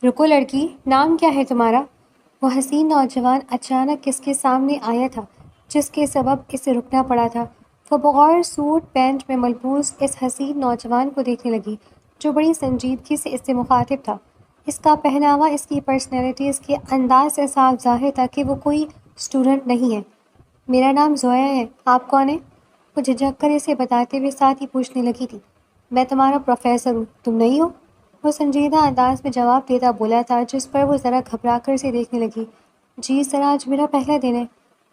رکو لڑکی، نام کیا ہے تمہارا؟ وہ حسین نوجوان اچانک اس کے سامنے آیا تھا جس کے سبب اسے رکنا پڑا تھا۔ وہ بغیر سوٹ پینٹ میں ملبوس اس حسین نوجوان کو دیکھنے لگی جو بڑی سنجیدگی سے اس سے مخاطب تھا۔ اس کا پہناوا، اس کی پرسنالٹی، اس کے انداز سے صاف ظاہر تھا کہ وہ کوئی اسٹوڈنٹ نہیں ہے۔ میرا نام زویا ہے، آپ کون ہیں؟ وہ جھجک کر اسے بتاتے ہوئے ساتھ ہی پوچھنے لگی تھی، میں تمہارا پروفیسر ہوں، تم نہیں ہو؟ وہ سنجیدہ انداز میں جواب دیتا بولا تھا، جس پر وہ ذرا گھبرا کر اسے دیکھنے لگی۔ جی سر، آج میرا پہلا دن ہے،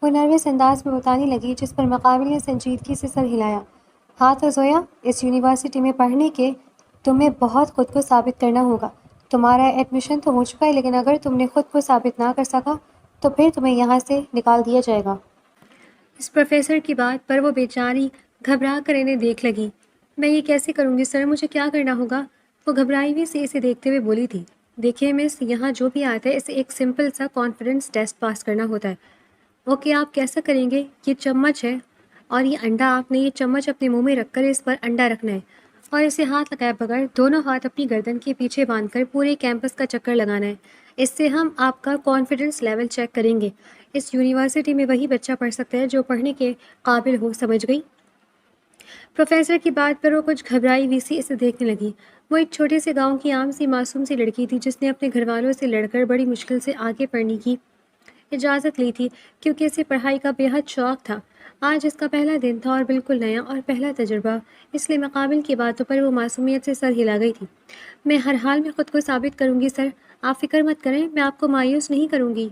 وہ نروس انداز میں بتانے لگی، جس پر مقابل نے سنجیدگی سے سر ہلایا۔ ہاں تو زویا، اس یونیورسٹی میں پڑھنے کے تمہیں بہت خود کو ثابت کرنا ہوگا۔ تمہارا ایڈمیشن تو ہو چکا ہے، لیکن اگر تم نے خود کو ثابت نہ کر سکا تو پھر تمہیں یہاں سے نکال دیا جائے گا۔ اس پروفیسر کی بات پر وہ بیچاری گھبرا کر انہیں دیکھ لگی۔ میں یہ کیسے کروں گی سر، مجھے کیا کرنا ہوگا؟ وہ گھبرائی ہوئی سے اسے دیکھتے ہوئے بولی تھی۔ دیکھیے مس، یہاں جو بھی آتا ہے اسے ایک سمپل سا کانفیڈنس ٹیسٹ پاس کرنا ہوتا ہے۔ اوکے، آپ کیسا کریں گے؟ یہ چمچ ہے اور یہ انڈا، آپ نے یہ چمچ اپنے منہ میں رکھ کر اس پر انڈا رکھنا ہے اور اسے ہاتھ لگائے بغیر دونوں ہاتھ اپنی گردن کے پیچھے باندھ کر پورے کیمپس کا چکر لگانا ہے۔ اس سے ہم آپ کا کانفیڈنس لیول چیک کریں گے۔ اس یونیورسٹی میں وہی بچہ پڑھ سکتا ہے جو پڑھنے کے قابل ہو، سمجھ گئی؟ پروفیسر کی بات پر وہ کچھ گھبرائی ہوئی سی اسے دیکھنے لگی۔ وہ ایک چھوٹے سے گاؤں کی عام سی معصوم سی لڑکی تھی جس نے اپنے گھر والوں سے لڑ کر بڑی مشکل سے آگے پڑھنے کی اجازت لی تھی، کیونکہ اسے پڑھائی کا بے حد شوق تھا۔ آج اس کا پہلا دن تھا اور بالکل نیا اور پہلا تجربہ، اس لیے مقابل کی باتوں پر وہ معصومیت سے سر ہلا گئی تھی۔ میں ہر حال میں خود کو ثابت کروں گی سر، آپ فکر مت کریں، میں آپ کو مایوس نہیں کروں گی۔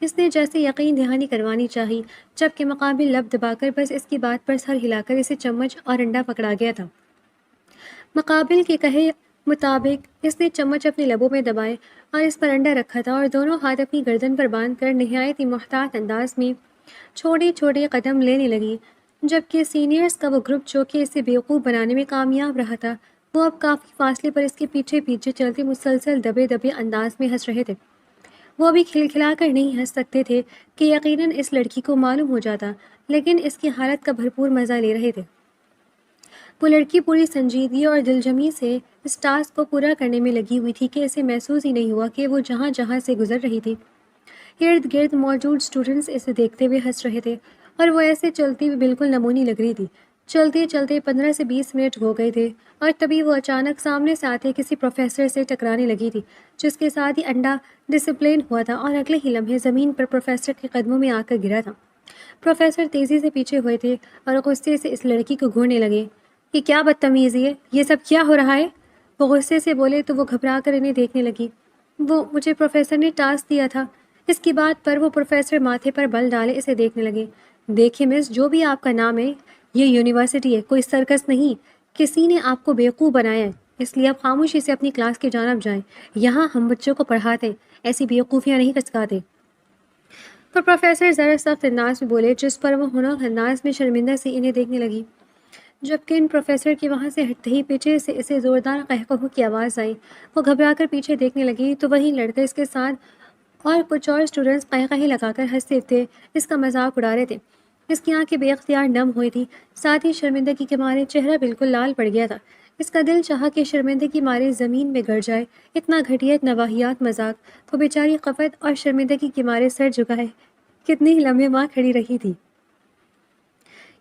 اس نے جیسے یقین دہانی کروانی چاہی، جبکہ مقابل لب دبا کر بس اس کی بات پر سر ہلا کر اسے چمچ اور انڈا پکڑا گیا تھا۔ مقابل کے کہے مطابق اس نے چمچ اپنے لبوں میں دبائے اور اس پر انڈا رکھا تھا اور دونوں ہاتھ اپنی گردن پر باندھ کر نہایت ہی محتاط انداز میں چھوٹے چھوٹے قدم لینے لگی، جبکہ سینئرز کا وہ گروپ جو کہ اسے بیوقوف بنانے میں کامیاب رہا تھا، وہ اب کافی فاصلے پر اس کے پیچھے پیچھے چلتے مسلسل دبے دبے انداز میں ہنس رہے تھے۔ وہ ابھی کھلکھلا کر نہیں ہنس سکتے تھے کہ یقیناً اس لڑکی کو معلوم ہو جاتا، لیکن اس کی حالت کا بھرپور مزہ لے رہے تھے۔ وہ لڑکی پوری سنجیدگی اور دلجمی سے اس ٹاسک کو پورا کرنے میں لگی ہوئی تھی کہ اسے محسوس ہی نہیں ہوا کہ وہ جہاں جہاں سے گزر رہی تھی ارد گرد موجود اسٹوڈنٹس اسے دیکھتے ہوئے ہنس رہے تھے اور وہ ایسے چلتی ہوئی بالکل نمونی لگ رہی تھی۔ چلتے چلتے 15 سے 20 منٹ ہو گئے تھے اور تبھی وہ اچانک سامنے سے آتے کسی پروفیسر سے ٹکرانے لگی تھی، جس کے ساتھ ہی انڈا ڈسپلین ہوا تھا اور اگلے ہی لمحے زمین پر پروفیسر کے قدموں میں آ کر گرا تھا۔ پروفیسر تیزی سے پیچھے ہوئے تھے اور غصے سے اس لڑکی کو گھورنے لگے۔ یہ کیا بدتمیزی ہے، یہ سب کیا ہو رہا ہے؟ وہ غصے سے بولے تو وہ گھبرا کر انہیں دیکھنے لگی۔ وہ مجھے پروفیسر نے ٹاسک دیا تھا۔ اس کی بات پر وہ پروفیسر ماتھے پر بل ڈالے اسے دیکھنے لگے۔ دیکھیں مس، جو بھی آپ کا نام ہے، یہ یونیورسٹی ہے، کوئی سرکس نہیں۔ کسی نے آپ کو بیوقوف بنایا ہے، اس لیے آپ خاموشی سے اپنی کلاس کی جانب جائیں۔ یہاں ہم بچوں کو پڑھاتے، ایسی بیوقوفیاں نہیں سکھاتے۔ تو پروفیسر ذرا سخت انداز میں بولے، جس پر وہ ہنر انداز میں شرمندہ سے انہیں دیکھنے لگی، جبکہ ان پروفیسر کے وہاں سے ہٹتے ہی پیچھے سے اسے زوردار قہقہوں کی آواز آئی۔ وہ گھبرا کر پیچھے دیکھنے لگی تو وہی لڑکا اس کے ساتھ اور کچھ اور اسٹوڈنٹس قہقہے لگا کر ہنستے تھے، اس کا مذاق اڑا رہے تھے۔ اس کی آنکھیں بے اختیار نم ہوئی تھی، ساتھ ہی شرمندگی کے مارے چہرہ بالکل لال پڑ گیا تھا۔ اس کا دل چاہا کہ شرمندگی مارے زمین میں گر جائے، اتنا گھٹیا، اتنا واہیات مذاق۔ وہ بیچاری خفت اور شرمندگی کے مارے سر جھکائے کتنی ہی لمحے وہاں کھڑی رہی تھی۔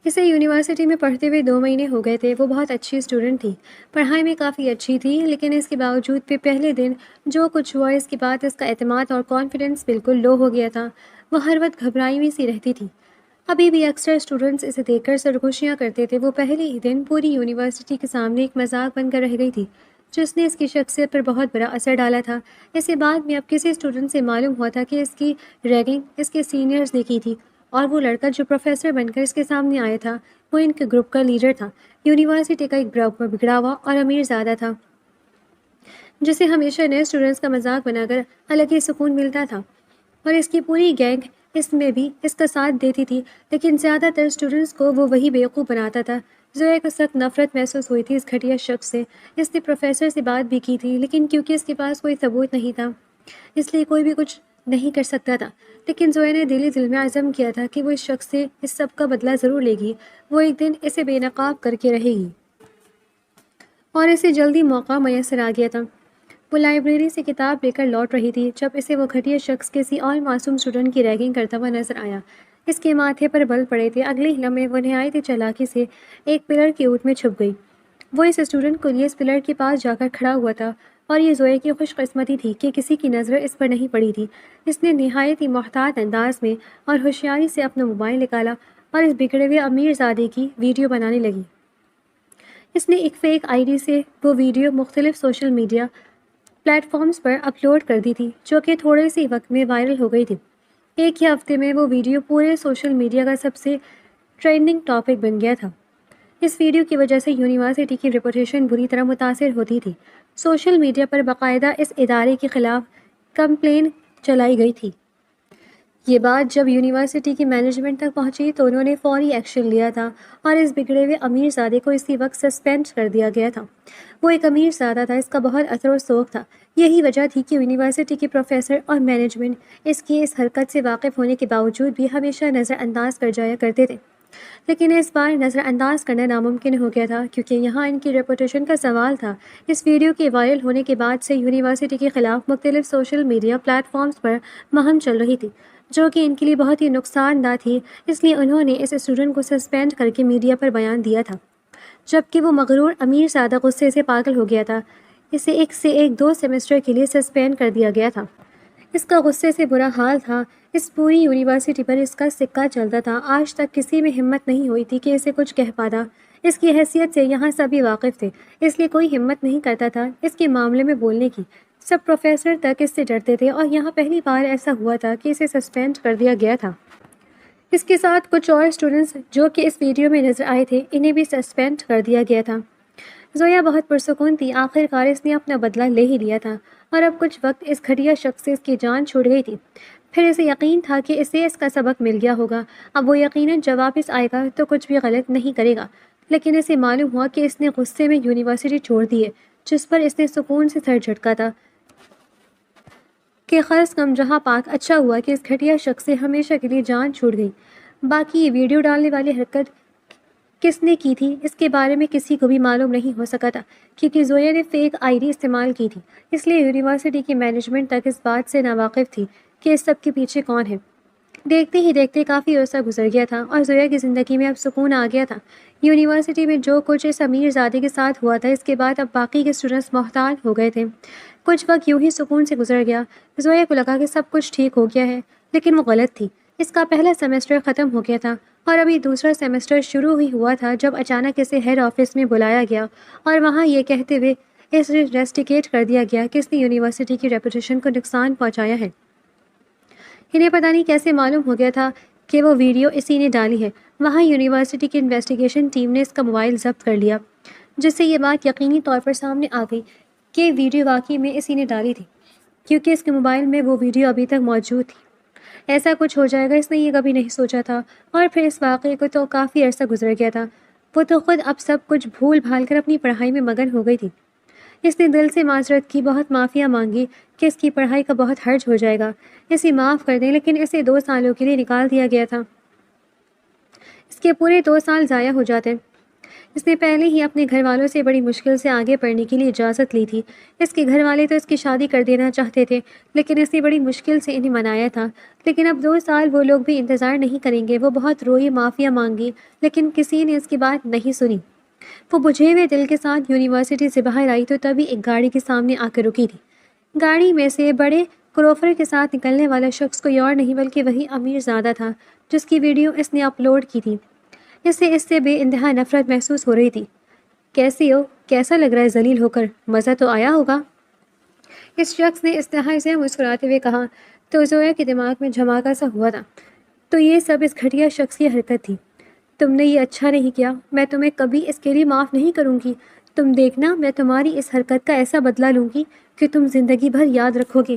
اسے یونیورسٹی میں پڑھتے ہوئے 2 مہینے ہو گئے تھے۔ وہ بہت اچھی اسٹوڈنٹ تھی، پڑھائی میں کافی اچھی تھی، لیکن اس کے باوجود بھی پہلے دن جو کچھ ہوا اس کے بعد اس کا اعتماد اور کانفیڈنس بالکل لو ہو گیا تھا۔ وہ ہر وقت گھبرائی ہوئی سی رہتی تھی۔ ابھی بھی اکثر اسٹوڈنٹس اسے دیکھ کر سرگوشیاں کرتے تھے۔ وہ پہلے ہی دن پوری یونیورسٹی کے سامنے ایک مذاق بن کر رہ گئی تھی، جس نے اس کی شخصیت پر بہت برا اثر ڈالا تھا۔ اسے بعد میں اب کسی اسٹوڈنٹ سے معلوم ہوا تھا کہ اس کی ریگنگ اس کے سینئرز نے کی تھی، اور وہ لڑکا جو پروفیسر بن کر اس کے سامنے آیا تھا، وہ ان کے گروپ کا لیڈر تھا۔ یونیورسٹی کا ایک بگڑا ہوا اور امیر زادہ تھا، جسے ہمیشہ نئے اسٹوڈنٹس کا مذاق بنا کر الگ ہی سکون ملتا تھا، اور اس کی پوری گینگ اس میں بھی اس کا ساتھ دیتی تھی، لیکن زیادہ تر اسٹوڈنٹس کو وہ وہی بیوقوف بناتا تھا۔ زویا کو سخت نفرت محسوس ہوئی تھی اس گھٹیا شخص سے۔ اس نے پروفیسر سے بات بھی کی تھی، لیکن کیونکہ اس کے پاس کوئی ثبوت نہیں تھا، اس لیے کوئی بھی کچھ نہیں کر سکتا تھا۔ لیکن زویا نے دل ہی دل میں عزم کیا تھا کہ وہ اس شخص سے اس سب کا بدلہ ضرور لے گی۔ وہ ایک دن اسے بے نقاب کر کے رہے گی، اور اسے جلدی موقع میسر آ گیا تھا۔ وہ لائبریری سے کتاب لے کر لوٹ رہی تھی جب اسے وہ گھٹیا شخص کسی اور معصوم اسٹوڈنٹ کی ریگنگ کرتا ہوا نظر آیا۔ اس کے ماتھے پر بل پڑے تھے۔ اگلے ہی لمحے وہ نہایت ہی چالاکی سے ایک پلر کی اوٹ میں چھپ گئی۔ وہ اس اسٹوڈنٹ کو لیے اس پلر کے پاس جا کر کھڑا ہوا تھا، اور یہ زویا کی خوش قسمتی تھی کہ کسی کی نظر اس پر نہیں پڑی تھی۔ اس نے نہایت ہی محتاط انداز میں اور ہوشیاری سے اپنا موبائل نکالا اور اس بگڑے ہوئے امیر زادے کی ویڈیو بنانے لگی۔ اس نے ایک فیک آئی ڈی سے وہ ویڈیو مختلف سوشل میڈیا پلیٹ فارمز پر اپلوڈ کر دی تھی، جو کہ تھوڑے سے وقت میں وائرل ہو گئی تھی۔ ایک ہی ہفتے میں وہ ویڈیو پورے سوشل میڈیا کا سب سے ٹرینڈنگ ٹاپک بن گیا تھا۔ اس ویڈیو کی وجہ سے یونیورسٹی کی ریپوٹیشن بری طرح متاثر ہوتی تھی۔ سوشل میڈیا پر باقاعدہ اس ادارے کے خلاف کمپلین چلائی گئی تھی۔ یہ بات جب یونیورسٹی کی مینجمنٹ تک پہنچی تو انہوں نے فوری ایکشن لیا تھا اور اس بگڑے ہوئے امیر زادے کو اسی وقت سسپینڈ کر دیا گیا تھا۔ وہ ایک امیر زادہ تھا، اس کا بہت اثر و رسوخ تھا۔ یہی وجہ تھی کہ یونیورسٹی کے پروفیسر اور مینجمنٹ اس کی اس حرکت سے واقف ہونے کے باوجود بھی ہمیشہ نظر انداز کر جایا کرتے تھے۔ لیکن اس بار نظر انداز کرنا ناممکن ہو گیا تھا، کیونکہ یہاں ان کی ریپوٹیشن کا سوال تھا۔ اس ویڈیو کے وائرل ہونے کے بعد سے یونیورسٹی کے خلاف مختلف سوشل میڈیا پلیٹ فارمز پر مہم چل رہی تھی، جو کہ ان کے لیے بہت ہی نقصان دہ تھی۔ اس لیے انہوں نے اس اسٹوڈنٹ کو سسپینڈ کر کے میڈیا پر بیان دیا تھا، جبکہ وہ مغرور امیر زادہ غصے سے پاگل ہو گیا تھا۔ اسے ایک سے ایک 2 سیمسٹر کے لیے سسپینڈ کر دیا گیا تھا۔ اس کا غصے سے برا حال تھا۔ اس پوری یونیورسٹی پر اس کا سکہ چلتا تھا۔ آج تک کسی میں ہمت نہیں ہوئی تھی کہ اسے کچھ کہہ پاتا۔ اس کی حیثیت سے یہاں سبھی واقف تھے، اس لیے کوئی ہمت نہیں کرتا تھا اس کے معاملے میں بولنے کی۔ سب پروفیسر تک اس سے ڈرتے تھے، اور یہاں پہلی بار ایسا ہوا تھا کہ اسے سسپینڈ کر دیا گیا تھا۔ اس کے ساتھ کچھ اور اسٹوڈنٹس جو کہ اس ویڈیو میں نظر آئے تھے، انہیں بھی سسپینڈ کر دیا گیا تھا۔ زویا بہت پرسکون تھی۔ آخر کار اس نے اپنا بدلہ لے ہی لیا تھا، اور اب کچھ وقت اس گھٹیا شخص سے اس کی جان چھوٹ گئی تھی۔ پھر اسے یقین تھا کہ اسے اس کا سبق مل گیا ہوگا۔ اب وہ یقیناً جب واپس آئے گا تو کچھ بھی غلط نہیں کرے گا۔ لیکن اسے معلوم ہوا کہ اس نے غصے میں یونیورسٹی چھوڑ دی ہے، جس پر اس نے سکون سے سر جھٹکا تھا کہ خاص کم جہاں پاک اچھا ہوا کہ اس گھٹیا شخص سے ہمیشہ کے لیے جان چھوٹ گئی۔ باقی یہ ویڈیو ڈالنے والی حرکت کس نے کی تھی، اس کے بارے میں کسی کو بھی معلوم نہیں ہو سکا تھا، کیونکہ زویا نے فیک آئی ڈی استعمال کی تھی۔ اس لیے یونیورسٹی کی مینجمنٹ تک اس بات سے ناواقف تھی کہ اس سب کے پیچھے کون ہے۔ دیکھتے ہی دیکھتے کافی عرصہ گزر گیا تھا، اور زویا کی زندگی میں اب سکون آ گیا تھا۔ یونیورسٹی میں جو کچھ اس امیر زادے کے ساتھ ہوا تھا، اس کے بعد اب باقی کے اسٹوڈنٹس محتاط ہو گئے تھے۔ کچھ وقت یوں ہی سکون سے گزر گیا۔ زویا کو لگا کہ سب کچھ ٹھیک ہو گیا ہے، لیکن وہ غلط تھی۔ اس کا پہلا سیمسٹر ختم ہو گیا تھا، اور ابھی دوسرا سیمسٹر شروع ہی ہوا تھا جب اچانک اسے ہیڈ آفس میں بلایا گیا، اور وہاں یہ کہتے ہوئے اسے ریسٹیکیٹ کر دیا گیا کہ اس نے یونیورسٹی کی ریپوٹیشن کو نقصان پہنچایا ہے۔ انہیں پتہ نہیں کیسے معلوم ہو گیا تھا کہ وہ ویڈیو اسی نے ڈالی ہے۔ وہاں یونیورسٹی کی انویسٹیگیشن ٹیم نے اس کا موبائل ضبط کر لیا، جس سے یہ بات یقینی طور پر سامنے آ گئی کہ ویڈیو واقعی میں اسی نے ڈالی تھی، کیونکہ اس کے موبائل میں وہ ویڈیو ابھی تک موجود تھی۔ ایسا کچھ ہو جائے گا اس نے یہ کبھی نہیں سوچا تھا، اور پھر اس واقعے کو تو کافی عرصہ گزر گیا تھا۔ وہ تو خود اب سب کچھ بھول بھال کر اپنی پڑھائی میں مگن ہو گئی تھی۔ اس نے دل سے معذرت کی، بہت معافیا مانگی کہ اس کی پڑھائی کا بہت حرج ہو جائے گا، اسے معاف کر دیں، لیکن اسے 2 سالوں کے لیے نکال دیا گیا تھا۔ اس کے پورے 2 سال ضائع ہو جاتے۔ اس نے پہلے ہی اپنے گھر والوں سے بڑی مشکل سے آگے پڑھنے کے لیے اجازت لی تھی۔ اس کے گھر والے تو اس کی شادی کر دینا چاہتے تھے، لیکن اس نے بڑی مشکل سے انہیں منایا تھا۔ لیکن اب 2 سال وہ لوگ بھی انتظار نہیں کریں گے۔ وہ بہت روئی، معافیا مانگی، لیکن کسی نے اس کی بات نہیں سنی۔ وہ بجھے ہوئے دل کے ساتھ یونیورسٹی سے باہر آئی تو تبھی ایک گاڑی کے سامنے آ کر رکی تھی۔ گاڑی میں سے بڑے کروفر کے ساتھ نکلنے والا شخص کوئی اور نہیں بلکہ وہی امیر زادہ تھا جس کی ویڈیو اس نے اپلوڈ کی تھی۔ اس سے بے انتہا نفرت محسوس ہو رہی تھی۔ کیسی ہو؟ کیسا لگ رہا ہے ذلیل ہو کر؟ مزہ تو آیا ہوگا؟ اس شخص نے استحیا سے مسکراتے ہوئے کہا تو زویا کے دماغ میں جھماکا سا ہوا تھا۔ تو یہ سب اس گھٹیا شخص کی حرکت تھی۔ تم نے یہ اچھا نہیں کیا، میں تمہیں کبھی اس کے لیے معاف نہیں کروں گی۔ تم دیکھنا، میں تمہاری اس حرکت کا ایسا بدلہ لوں گی کہ تم زندگی بھر یاد رکھو گے۔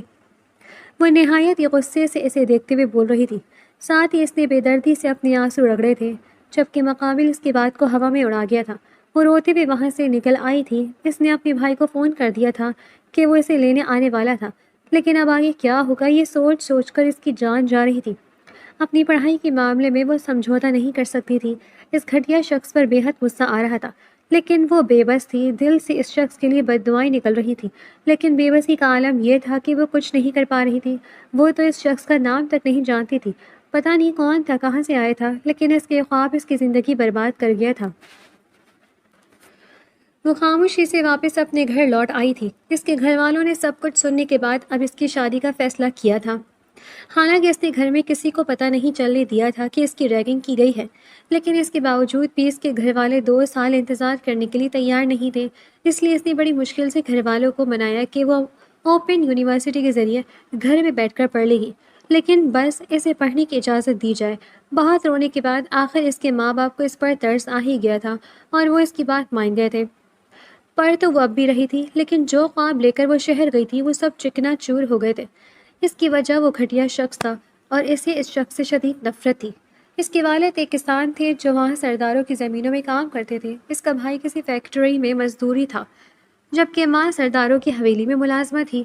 وہ نہایت ہی غصے سے اسے دیکھتے ہوئے بول رہی تھی، ساتھ ہی اس نے بے دردی سے اپنے آنسو رگڑے تھے، جبکہ مقابل اس کی بات کو ہوا میں اڑا گیا تھا۔ وہ روتے ہوئے وہاں سے نکل آئی تھی۔ اس نے اپنے بھائی کو فون کر دیا تھا کہ وہ اسے لینے آنے والا تھا، لیکن اب آگے کیا ہوگا یہ سوچ سوچ کر اس کی جان جا رہی تھی۔ اپنی پڑھائی کے معاملے میں وہ سمجھوتا نہیں کر سکتی تھی۔ اس گھٹیا شخص پر بے حد غصہ آ رہا تھا، لیکن وہ بے بس تھی، دل سے اس شخص کے لیے بد دعائیں نکل رہی تھیں، لیکن بے بسی کا عالم یہ تھا کہ وہ کچھ نہیں کر پا رہی تھی۔ وہ تو اس شخص کا نام تک نہیں جانتی تھی، پتہ نہیں کون تھا، کہاں سے آیا تھا، لیکن اس کے خواب اس کی زندگی برباد کر گیا تھا۔ وہ خاموشی سے واپس اپنے گھر لوٹ آئی تھی۔ اس کے گھر والوں نے سب کچھ سننے کے بعد اب اس کی شادی کا فیصلہ کیا تھا۔ حالانکہ اس نے گھر میں کسی کو پتہ نہیں چلنے دیا تھا کہ اس کی ریگنگ کی گئی ہے، لیکن اس کے باوجود بھی اس کے گھر والے 2 سال انتظار کرنے کے لیے تیار نہیں تھے۔ اس لیے اس نے بڑی مشکل سے گھر والوں کو منایا کہ وہ اوپن یونیورسٹی کے ذریعے گھر میں بیٹھ کر پڑھ لے گی، لیکن بس اسے پڑھنے کی اجازت دی جائے۔ بہت رونے کے بعد آخر اس کے ماں باپ کو اس پر ترس آ ہی گیا تھا اور وہ اس کی بات مان گئے تھے۔ پڑھ تو وہ اب بھی رہی تھی، لیکن جو خواب لے کر وہ شہر گئی تھی وہ سب چکنا چور ہو گئے تھے۔ اس کی وجہ وہ گھٹیا شخص تھا اور اسے اس شخص سے شدید نفرت تھی۔ اس کے والد ایک کسان تھے جو وہاں سرداروں کی زمینوں میں کام کرتے تھے۔ اس کا بھائی کسی فیکٹری میں مزدوری تھا، جبکہ ماں سرداروں کی حویلی میں ملازمہ تھی۔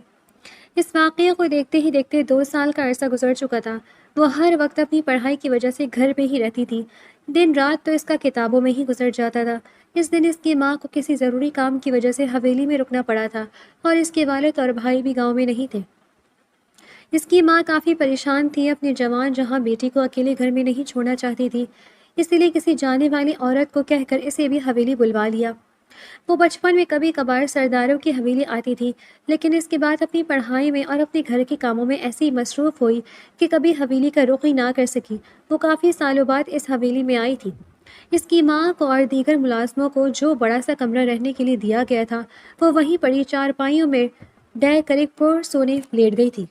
اس واقعے کو دیکھتے ہی دیکھتے 2 سال کا عرصہ گزر چکا تھا۔ وہ ہر وقت اپنی پڑھائی کی وجہ سے گھر پہ ہی رہتی تھی۔ دن رات تو اس کا کتابوں میں ہی گزر جاتا تھا۔ اس دن اس کی ماں کو کسی ضروری کام کی وجہ سے حویلی میں رکنا پڑا تھا اور اس کے والد اور بھائی بھی گاؤں میں نہیں تھے۔ اس کی ماں کافی پریشان تھی، اپنے جوان جہاں بیٹی کو اکیلے گھر میں نہیں چھوڑنا چاہتی تھی، اسی لیے کسی جانے والی عورت کو کہہ کر اسے بھی حویلی بلوا لیا۔ وہ بچپن میں کبھی کبھار سرداروں کی حویلی آتی تھی، لیکن اس کے بعد اپنی پڑھائی میں اور اپنے گھر کے کاموں میں ایسی مصروف ہوئی کہ کبھی حویلی کا رخ ہی نہ کر سکی۔ وہ کافی سالوں بعد اس حویلی میں آئی تھی۔ اس کی ماں کو اور دیگر ملازموں کو جو بڑا سا کمرہ رہنے کے لیے دیا گیا تھا، وہ وہیں پڑی چارپائیوں میں ڈہ کر ایک پر سونے لیٹ گئی تھی۔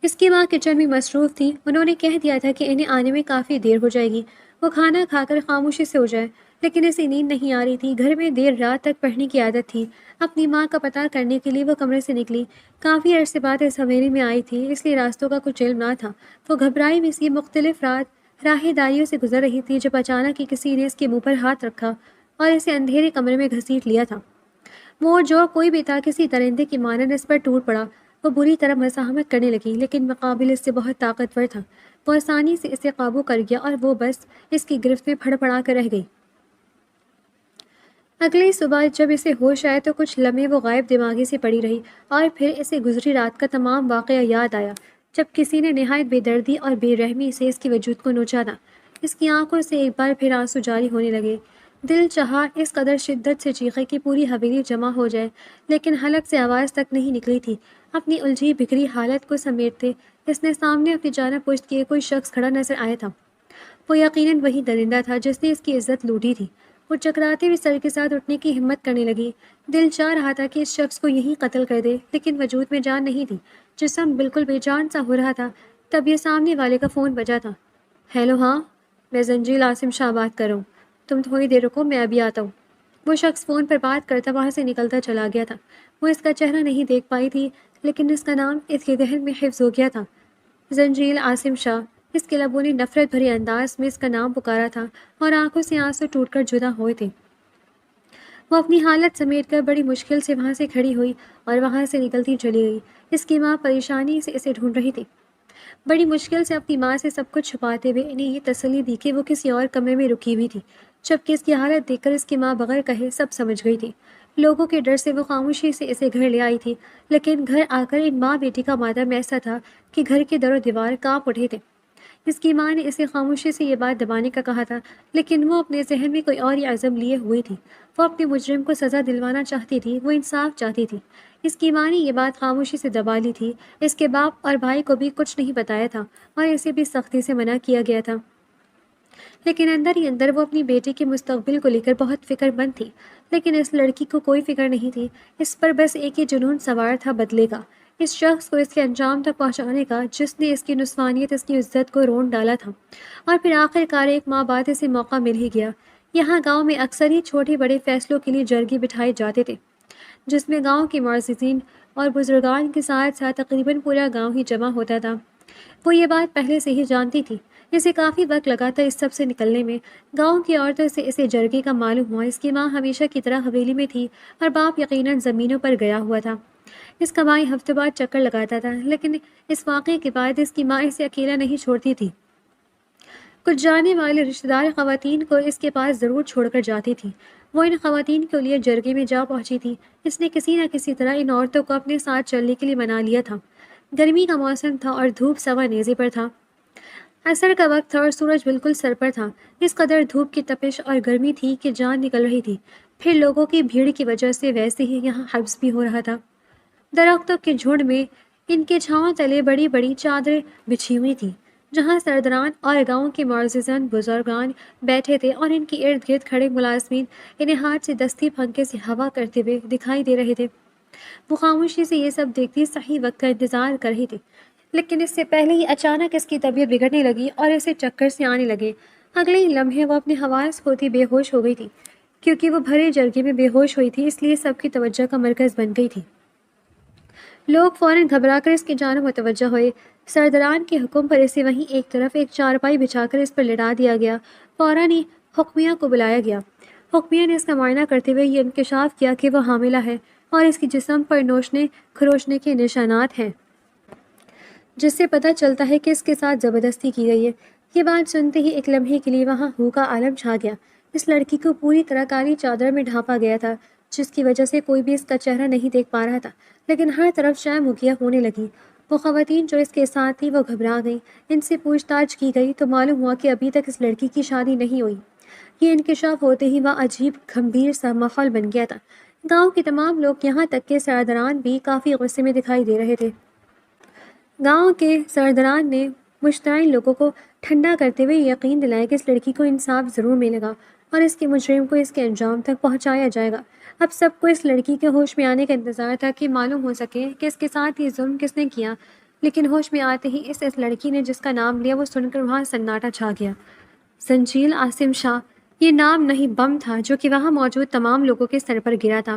اس کی ماں کچن میں مصروف تھی۔ انہوں نے کہہ دیا تھا کہ انہیں آنے میں کافی دیر ہو جائے گی، وہ کھانا کھا کر خاموشی سے ہو جائے، لیکن اسے نیند نہیں آ رہی تھی۔ گھر میں دیر رات تک پڑھنے کی عادت تھی۔ اپنی ماں کا پتہ کرنے کے لیے وہ کمرے سے نکلی۔ کافی عرصے بعد اس حویلی میں آئی تھی، اس لیے راستوں کا کچھ علم نہ تھا۔ وہ گھبرائی میں سی مختلف راہ داریوں سے گزر رہی تھی جب اچانک ہی کسی نے اس کے منہ پر ہاتھ رکھا اور اسے اندھیرے کمرے میں گھسیٹ لیا تھا۔ وہ جو کوئی بھی تھا کسی درندے کی مانند اس پر ٹوٹ پڑا۔ وہ بری طرح مزاحمت کرنے لگی، لیکن مقابل اس سے بہت طاقتور تھا۔ وہ آسانی سے اسے قابو کر گیا اور وہ بس اس کی گرفت میں پھڑ پڑا کر رہ گئی۔ اگلی صبح جب اسے ہوش آیا تو کچھ لمحے وہ غائب دماغی سے پڑی رہی اور پھر اسے گزری رات کا تمام واقعہ یاد آیا جب کسی نے نہایت بے دردی اور بے رحمی سے اس کے وجود کو نوچا تھا۔ اس کی آنکھوں سے ایک بار پھر آنسو جاری ہونے لگے۔ دل چاہا اس قدر شدت سے چیخے کہ پوری حویلی جمع ہو جائے، لیکن حلق سے آواز تک نہیں نکلی تھی۔ اپنی الجھی بکھری حالت کو سمیٹتے اس نے سامنے اپنی جانب پشت کیے کوئی شخص کھڑا نظر آیا تھا۔ وہ یقیناً وہی درندہ تھا جس نے اس کی عزت لوٹی تھی۔ وہ چکراتے ہوئے سر کے ساتھ اٹھنے کی ہمت کرنے لگی۔ دل چاہ رہا تھا کہ اس شخص کو یہیں قتل کر دے، لیکن وجود میں جان نہیں تھی، جسم بالکل بے جان سا ہو رہا تھا۔ تب یہ سامنے والے کا فون بجا تھا۔ ہیلو، ہاں، میں زنجیل عاصم شاہ بات کر رہا ہوں، تم تھوڑی دیر رکو، میں ابھی آتا ہوں۔ وہ شخص فون پر بات کرتا وہاں سے نکلتا چلا گیا تھا۔ وہ اس کا چہرہ نہیں دیکھ پائی تھی، لیکن اس کا نام اس کے ذہن میں حفظ ہو گیا تھا، زنجیل عاصم شاہ۔ اس کے لبوں نے نفرت بھرے انداز میں اس کا نام پکارا تھا اور آنکھوں سے آنسو ٹوٹ کر جدا ہوئے تھے۔ وہ اپنی حالت سمیٹ کر بڑی مشکل سے وہاں سے کھڑی ہوئی اور وہاں سے نکلتی چلی گئی۔ اس کی ماں پریشانی سے اسے ڈھونڈ رہی تھی، بڑی مشکل سے اپنی ماں سے سب کچھ چھپاتے ہوئے انہیں یہ تسلی دی کہ وہ کسی اور کمرے میں رکی ہوئی تھی، جبکہ اس کی حالت دیکھ کر اس کی ماں بغیر کہے سب سمجھ گئی تھی۔ لوگوں کے ڈر سے وہ خاموشی سے اسے گھر لے آئی تھی، لیکن گھر آ کر ان ماں بیٹی کا ماتم ایسا تھا کہ گھر کے در و دیوار کانپ اٹھے تھے۔ اس کی ماں نے اسے خاموشی سے یہ بات دبانے کا کہا تھا، لیکن وہ اپنے ذہن میں کوئی اور ہی عزم لیے ہوئی تھی۔ وہ اپنے مجرم کو سزا دلوانا چاہتی تھی، وہ انصاف چاہتی تھی۔ اس کی ماں نے یہ بات خاموشی سے دبا لی تھی۔ اس کے باپ اور بھائی کو بھی کچھ نہیں بتایا تھا اور اسے بھی سختی سے منع کیا گیا تھا، لیکن اندر ہی اندر وہ اپنی بیٹی کے مستقبل کو لے کر بہت فکر مند تھی۔ لیکن اس لڑکی کو کوئی فکر نہیں تھی، اس پر بس ایک ہی جنون سوار تھا بدلے کا، اس شخص کو اس کے انجام تک پہنچانے کا جس نے اس کی نسوانیت، اس کی عزت کو رون ڈالا تھا۔ اور پھر آخر کار ایک ماہ بعد اسے موقع مل ہی گیا۔ یہاں گاؤں میں اکثر ہی چھوٹے بڑے فیصلوں کے لیے جرگے بٹھائے جاتے تھے، جس میں گاؤں کے معززین اور بزرگان کے ساتھ ساتھ تقریباً پورا گاؤں ہی جمع ہوتا تھا۔ وہ یہ بات پہلے سے ہی جانتی تھی۔ اسے کافی وقت لگا تھا اس سب سے نکلنے میں۔ گاؤں کی عورتوں سے اسے جرگے کا معلوم ہوا۔ اس کی ماں ہمیشہ کی طرح حویلی میں تھی اور باپ یقیناً زمینوں پر گیا ہوا تھا۔ اس کا بھائی ہفتے بعد چکر لگاتا تھا، لیکن اس واقعے کے بعد اس کی ماں اسے اکیلا نہیں چھوڑتی تھی۔ کچھ جانے والے رشتہ دار خواتین کو اس کے پاس ضرور چھوڑ کر جاتی تھی۔ وہ ان خواتین کے لیے جرگے میں جا پہنچی تھی۔ اس نے کسی نہ کسی طرح ان عورتوں کو اپنے ساتھ چلنے کے لیے منا لیا تھا۔ گرمی کا موسم تھا اور دھوپ سوا نیزے پر تھا۔ عصر کا وقت تھا اور سورج بالکل سر پر تھا۔ اس قدر دھوپ کی تپش اور گرمی تھی کہ جان نکل رہی تھی۔ پھر لوگوں کی بھیڑ کی وجہ سے ویسے ہی یہاں حبس بھی ہو رہا تھا۔ درختوں کے جھنڈ میں ان کے چھاؤں تلے بڑی بڑی چادریں بچھی ہوئی تھیں، جہاں سرداران اور گاؤں کے معززان بزرگان بیٹھے تھے اور ان کے ارد گرد کھڑے ملازمین انہیں ہاتھ سے دستی پھنکے سے ہوا کرتے ہوئے دکھائی دے رہے تھے۔ وہ خاموشی سے یہ سب دیکھتی صحیح وقت کا انتظار کر رہی تھی، لیکن اس سے پہلے ہی اچانک اس کی طبیعت بگڑنے لگی اور اسے چکر سے آنے لگے۔ اگلے ہی لمحے وہ اپنے حواس کھوتی بے ہوش ہو گئی تھی۔ کیونکہ وہ بھرے جرگے میں بے ہوش ہوئی تھی، اس لیے سب کی توجہ کا مرکز بن گئی تھی۔ لوگ فوراً گھبرا کر اس کی جانب متوجہ ہوئے۔ سرداران کے حکم پر اسے وہیں ایک طرف ایک چارپائی بچھا کر اس پر لٹا دیا گیا۔ فوراً ہی حکمیہ کو بلایا گیا۔ حکمیہ نے اس کا معائنہ کرتے ہوئے یہ انکشاف کیا کہ وہ حاملہ ہے اور اس کے جسم پر نوچنے کھروچنے کے نشانات ہیں، جس سے پتہ چلتا ہے کہ اس کے ساتھ زبردستی کی گئی ہے۔ یہ بات سنتے ہی ایک لمحے کے لیے وہاں ہو کا عالم چھا گیا۔ اس لڑکی کو پوری طرح کالی چادر میں ڈھانپا گیا تھا، جس کی وجہ سے کوئی بھی اس کا چہرہ نہیں دیکھ پا رہا تھا، لیکن ہر طرف شائع مکیہ ہونے لگی۔ وہ خواتین جو اس کے ساتھ تھیں وہ گھبرا گئیں۔ ان سے پوچھ تاچھ کی گئی تو معلوم ہوا کہ ابھی تک اس لڑکی کی شادی نہیں ہوئی۔ یہ انکشاف ہوتے ہی وہاں عجیب گھمبیر سا ماحول بن گیا تھا۔ گاؤں کے تمام لوگ، یہاں تک کہ سرداران بھی کافی غصے میں دکھائی دے رہے تھے۔ گاؤں کے سرداران نے مشتعل لوگوں کو ٹھنڈا کرتے ہوئے یقین دلایا کہ اس لڑکی کو انصاف ضرور ملے گا اور اس کے مجرم کو اس کے انجام تک پہنچایا جائے گا۔ اب سب کو اس لڑکی کے ہوش میں آنے کا انتظار تھا کہ معلوم ہو سکے کہ اس کے ساتھ یہ ظلم کس نے کیا، لیکن ہوش میں آتے ہی اس لڑکی نے جس کا نام لیا وہ سن کر وہاں سناٹا چھا گیا۔ زنجیل عاصم شاہ، یہ نام نہیں بم تھا جو کہ وہاں موجود تمام لوگوں کے سر پر گرا تھا۔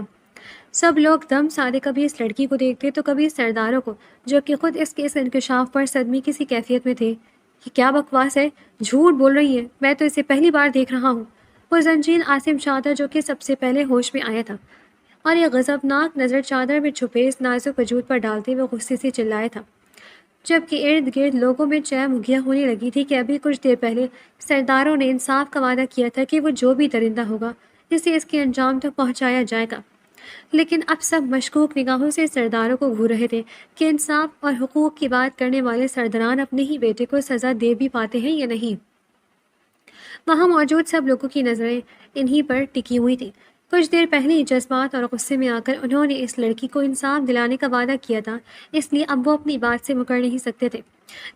سب لوگ دم سادے کبھی اس لڑکی کو دیکھتے تو کبھی سرداروں کو، جو کہ خود اس کے اس انکشاف پر صدمے کسی کیفیت میں تھے۔ یہ کیا بکواس ہے، جھوٹ بول رہی ہے، میں تو اسے پہلی بار دیکھ رہا ہوں۔ وہ زنجیل عاصم شاہ تھا جو کہ سب سے پہلے ہوش میں آیا تھا، اور یہ غضبناک نظر چادر میں چھپے اس نازک وجود پر ڈالتے ہوئے غصے سے چلایا تھا، جبکہ ارد گرد لوگوں میں چہ مگیا ہونے لگی تھی کہ ابھی کچھ دیر پہلے سرداروں نے انصاف کا وعدہ کیا تھا کہ وہ جو بھی درندہ ہوگا اسے اس کے انجام تک پہنچایا جائے گا۔ لیکن اب سب مشکوک نگاہوں سے سرداروں کو گھور رہے تھے کہ انصاف اور حقوق کی بات کرنے والے سرداران اپنے ہی بیٹے کو سزا دے بھی پاتے ہیں یا نہیں۔ وہاں موجود سب لوگوں کی نظریں انہی پر ٹکی ہوئی تھی۔ کچھ دیر پہلے ہی جذبات اور غصے میں آ کر انہوں نے اس لڑکی کو انصاف دلانے کا وعدہ کیا تھا، اس لیے اب وہ اپنی بات سے مکر نہیں سکتے تھے،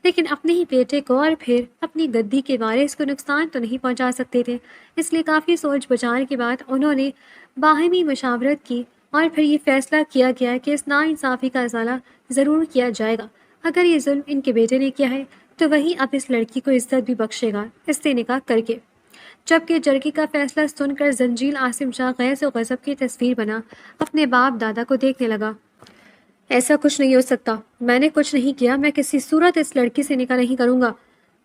لیکن اپنے ہی بیٹے کو اور پھر اپنی گدی کے وارث کو نقصان تو نہیں پہنچا سکتے تھے۔ اس لیے کافی سوچ بچار کے بعد انہوں نے باہمی مشاورت کی اور پھر یہ فیصلہ کیا گیا کہ اس ناانصافی کا ازالہ ضرور کیا جائے گا۔ اگر یہ ظلم ان کے بیٹے نے کیا ہے تو وہی اب اس لڑکی کو عزت بھی بخشے گا اس سے نکاح کر کے۔ جبکہ جرگے کا فیصلہ سن کر زنجیل عاصم شاہ غیظ و غضب کی تصویر بنا اپنے باپ دادا کو دیکھنے لگا۔ ایسا کچھ نہیں ہو سکتا، میں نے کچھ نہیں کیا، میں کسی صورت اس لڑکی سے نکاح نہیں کروں گا،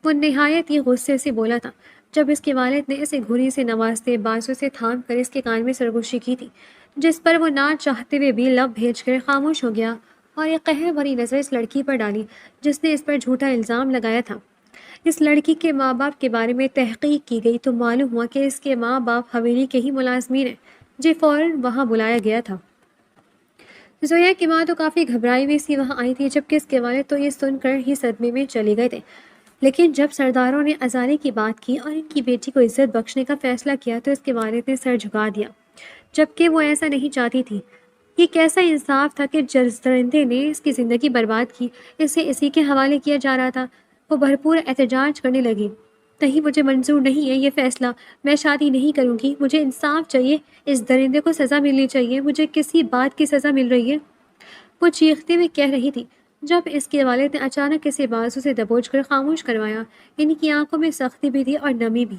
وہ نہایت ہی غصے سے بولا تھا، جب اس کے والد نے اسے گھوری سے نوازتے بازو سے تھام کر اس کے کان میں سرگوشی کی تھی، جس پر وہ نہ چاہتے ہوئے بھی لب بھیج کر خاموش ہو گیا اور ایک قہر بھری نظر اس لڑکی پر ڈالی جس نے اس پر جھوٹا الزام لگایا تھا۔ اس لڑکی کے ماں باپ کے بارے میں تحقیق کی گئی تو معلوم ہوا کہ اس کے ماں باپ حویلی کے ہی ملازمین ہیں، جی فوراً وہاں بلایا گیا تھا۔ زویا کی ماں تو کافی گھبرائی ہوئی سی وہاں آئی تھی، جبکہ اس کے والد تو یہ سن کر ہی صدمے میں چلے گئے تھے۔ لیکن جب سرداروں نے ازالے کی بات کی اور ان کی بیٹی کو عزت بخشنے کا فیصلہ کیا تو اس کے والد نے سر جھکا دیا، جبکہ وہ ایسا نہیں چاہتی تھی۔ یہ کیسا انصاف تھا کہ جس درندے نے اس کی زندگی برباد کی اسے اسی کے حوالے کیا جا رہا تھا۔ وہ بھرپور احتجاج کرنے لگی، نہیں مجھے منظور نہیں ہے یہ فیصلہ، میں شادی نہیں کروں گی، مجھے انصاف چاہیے، اس درندے کو سزا ملنی چاہیے، مجھے کسی بات کی سزا مل رہی ہے، وہ چیختے ہوئے کہہ رہی تھی، جب اس کے والد نے اچانک اسے بازو سے دبوچ کر خاموش کروایا۔ ان کی آنکھوں میں سختی بھی تھی اور نمی بھی۔